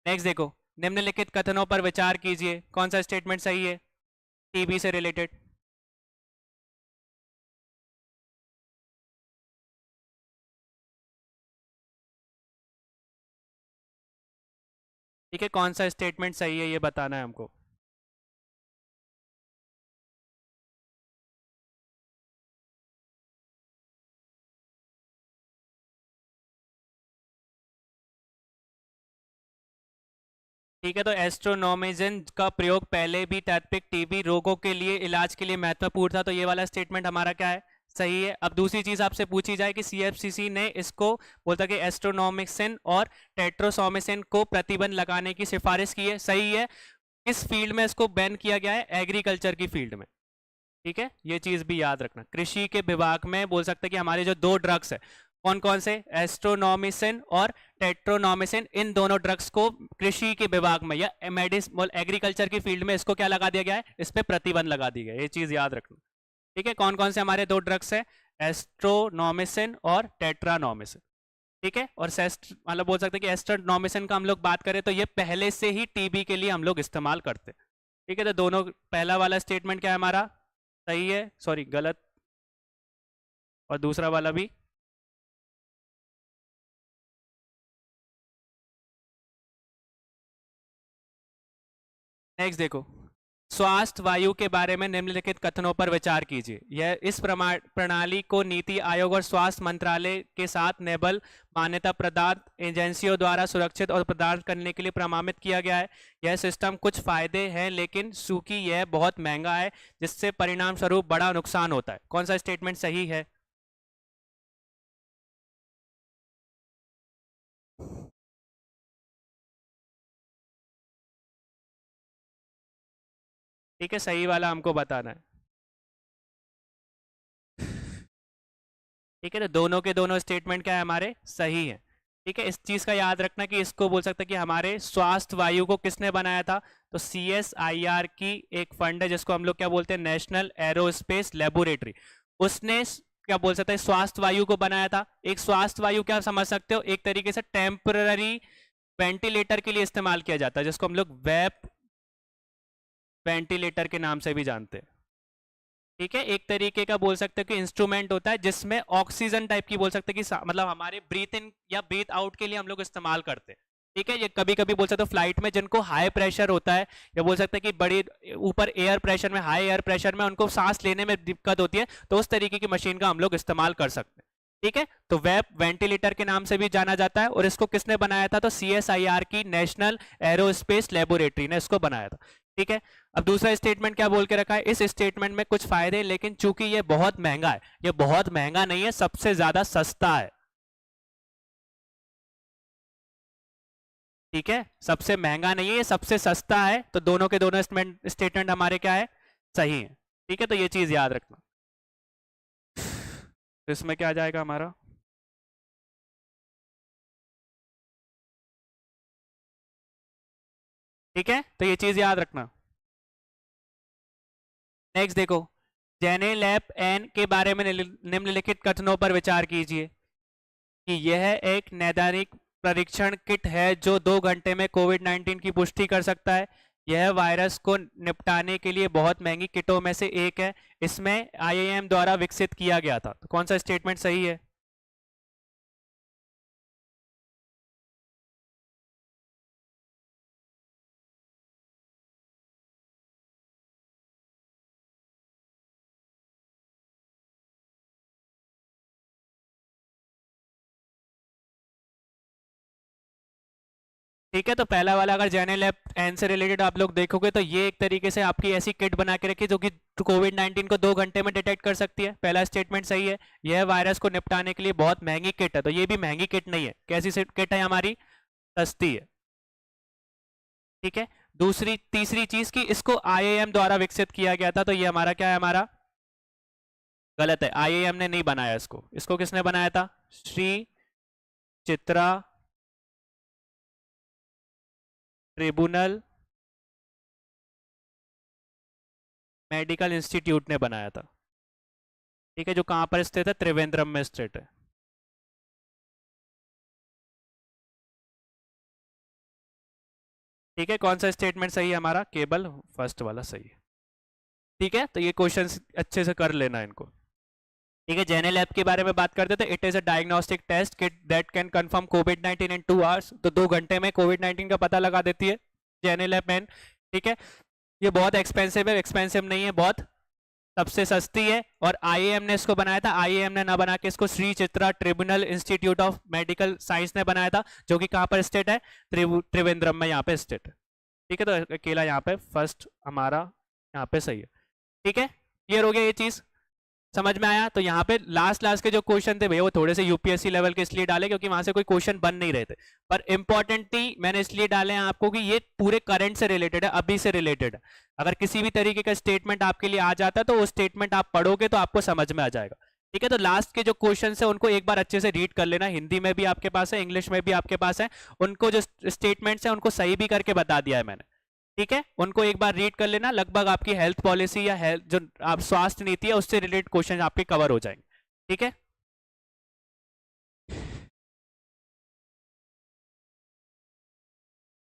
नेक्स्ट देखो, निम्नलिखित कथनों पर विचार कीजिए, कौन सा स्टेटमेंट सही है टीबी से रिलेटेड। ठीक है, कौन सा स्टेटमेंट सही है ये बताना है हमको। ठीक है, तो एस्ट्रोनोमिजन का प्रयोग पहले भी टैपिक टीबी रोगों के लिए इलाज के लिए महत्वपूर्ण था, तो ये वाला स्टेटमेंट हमारा क्या है सही है। अब दूसरी चीज आपसे पूछी जाए कि CFCC ने इसको बोलता कि एस्ट्रोनोमिक्सिन और टेट्रोसोमिसिन को प्रतिबंध लगाने की सिफारिश की है, सही है। किस फील्ड में इसको बैन किया गया है, एग्रीकल्चर की फील्ड में। ठीक है, ये चीज भी याद रखना, कृषि के विभाग में बोल सकते हैं कि हमारे जो दो ड्रग्स है, कौन कौन से, एस्ट्रोनोमिसिन और टेट्रोनोमिसिन, इन दोनों ड्रग्स को कृषि के विभाग में या मेडिसिन एग्रीकल्चर की फील्ड में इसको क्या लगा दिया गया है, इस पे प्रतिबंध लगा दी गई है, ये चीज याद रखना। ठीक है, कौन कौन से हमारे दो ड्रग्स है, एस्ट्रोनोमिसिन और टेट्रानोमिसिन। ठीक है, और सेस्ट मतलब बोल सकते हैं कि एस्ट्रोनोमिसिन का हम लोग बात करें तो ये पहले से ही टीबी के लिए हम लोग इस्तेमाल करते हैं। ठीक है, तो दोनों, पहला वाला स्टेटमेंट क्या है हमारा सही है, सॉरी गलत, और दूसरा वाला भी। नेक्स्ट देखो, स्वास्थ्य वायु के बारे में निम्नलिखित कथनों पर विचार कीजिए। यह इस प्रणाली को नीति आयोग और स्वास्थ्य मंत्रालय के साथ नेबल मान्यता प्रदान एजेंसियों द्वारा सुरक्षित और प्रदान करने के लिए प्रमाणित किया गया है। यह सिस्टम कुछ फायदे हैं लेकिन चूंकि यह बहुत महंगा है जिससे परिणाम स्वरूप बड़ा नुकसान होता है। कौन सा स्टेटमेंट सही है। ठीक है, सही वाला हमको बताना है। ठीक है, तो दोनों के दोनों स्टेटमेंट क्या है हमारे सही है। ठीक है, इस चीज का याद रखना कि इसको बोल सकते हैं कि हमारे स्वास्थ्य वायु को किसने बनाया था, तो CSIR की एक फंड है जिसको हम लोग क्या बोलते हैं, नेशनल एरोस्पेस लेबोरेटरी, उसने क्या बोल सकते हैं स्वास्थ्य वायु को बनाया था। एक स्वास्थ्य वायु क्या समझ सकते हो, एक तरीके से टेम्पररी वेंटिलेटर के लिए इस्तेमाल किया जाता है, जिसको हम लोग वेप वेंटिलेटर के नाम से भी जानते हैं। ठीक है, एक तरीके का बोल सकते हैं कि इंस्ट्रूमेंट होता है जिसमें ऑक्सीजन टाइप की बोल सकते हैं कि मतलब हमारे ब्रीथ इन या ब्रीथ आउट के लिए हम लोग इस्तेमाल करते हैं। ठीक है, ये कभी कभी बोल सकते हो फ्लाइट में जिनको हाई प्रेशर होता है या बोल सकते हैं कि बड़ी ऊपर एयर प्रेशर में, हाई एयर प्रेशर में उनको सांस लेने में दिक्कत होती है, तो उस तरीके की मशीन का हम लोग इस्तेमाल कर सकते हैं। ठीक है, तो वेब वेंटिलेटर के नाम से भी जाना जाता है, और इसको किसने बनाया था, तो CSIR की नेशनल एरोस्पेस लेबोरेटरी ने इसको बनाया था। ठीक है, अब दूसरा स्टेटमेंट क्या बोल के रखा है, इस स्टेटमेंट में कुछ फायदे लेकिन चूंकि ये बहुत महंगा है, ये बहुत महंगा नहीं है, सबसे ज्यादा सस्ता है। ठीक है, सबसे महंगा नहीं है, ये सबसे सस्ता है, तो दोनों के दोनों स्टेटमेंट हमारे क्या है सही है। ठीक है, तो ये चीज याद रखना। तो इसमें क्या आ जाएगा हमारा, ठीक है, तो ये चीज याद रखना। नेक्स्ट देखो, जेनेलैप एन के बारे में निम्नलिखित कथनों पर विचार कीजिए कि यह एक नैदानिक परीक्षण किट है जो 2 घंटे में कोविड-19 की पुष्टि कर सकता है। यह वायरस को निपटाने के लिए बहुत महंगी किटों में से एक है, इसमें IIM द्वारा विकसित किया गया था। तो कौन सा स्टेटमेंट सही है। ठीक है, तो पहला वाला अगर जेनेलैप एन से रिलेटेड आप लोग देखोगे तो ये एक तरीके से आपकी ऐसी किट बना के रखी जो कि कोविड-19 को 2 घंटे में डिटेक्ट कर सकती है। पहला स्टेटमेंट सही है, यह वायरस को निपटाने के लिए बहुत महंगी किट है, तो ये भी महंगी किट नहीं है, कैसी किट है हमारी, सस्ती है। ठीक है, दूसरी तीसरी चीज कि इसको आईआईएम द्वारा विकसित किया गया था, तो ये हमारा क्या है, हमारा गलत है, आईआईएम ने नहीं बनाया इसको। इसको किसने बनाया था? Shri Chitra tribunal medical institute ने बनाया था, ठीक है, जो कहां पर स्थित है? त्रिवेंद्रम में स्थित है। ठीक है, कौन सा स्टेटमेंट सही है हमारा? केवल फर्स्ट वाला सही है। ठीक है, तो ये क्वेश्चंस अच्छे से कर लेना इनको। ठीक है, जेनेलैब के बारे में बात करते थे। It is a diagnostic test kit that can confirm कोविड-19 इन 2 आवर्स। तो 2 घंटे में कोविड-19 का पता लगा देती है जेनेलैब मैन। ठीक है, ये बहुत एक्सपेंसिव है, एक्सपेंसिव नहीं है, बहुत सबसे सस्ती है। और आईआईएम ने इसको बनाया था। आईआईएम ने ना बना के इसको Shri Chitra tribunal institute of medical science ने बनाया था, जो कि कहां पर स्टेट है? त्रिवेंद्रम में यहाँ पे स्टेट है। ठीक है, तो अकेला यहाँ पे फर्स्ट हमारा यहाँ पे सही है। ठीक है, क्लियर हो गया ये चीज, समझ में आया? तो यहाँ पे लास्ट के जो क्वेश्चन थे भैया वो थोड़े से यूपीएससी लेवल के इसलिए डाले क्योंकि वहां से कोई क्वेश्चन बन नहीं रहे थे, पर इंपॉर्टेंटली मैंने इसलिए डाले हैं आपको कि ये पूरे करंट से रिलेटेड है, अभी से रिलेटेड है। अगर किसी भी तरीके का स्टेटमेंट आपके लिए आ जाता है तो वो स्टेटमेंट आप पढ़ोगे तो आपको समझ में आ जाएगा। ठीक है, तो लास्ट के जो क्वेश्चन है उनको एक बार अच्छे से रीड कर लेना। हिंदी में भी आपके पास है, इंग्लिश में भी आपके पास है। उनको जो स्टेटमेंट्स है उनको सही भी करके बता दिया है मैंने। ठीक है, उनको एक बार रीड कर लेना। लगभग आपकी हेल्थ पॉलिसी या हेल्थ जो आप स्वास्थ्य नीति है उससे रिलेटेड क्वेश्चन आपके कवर हो जाएंगे। ठीक है,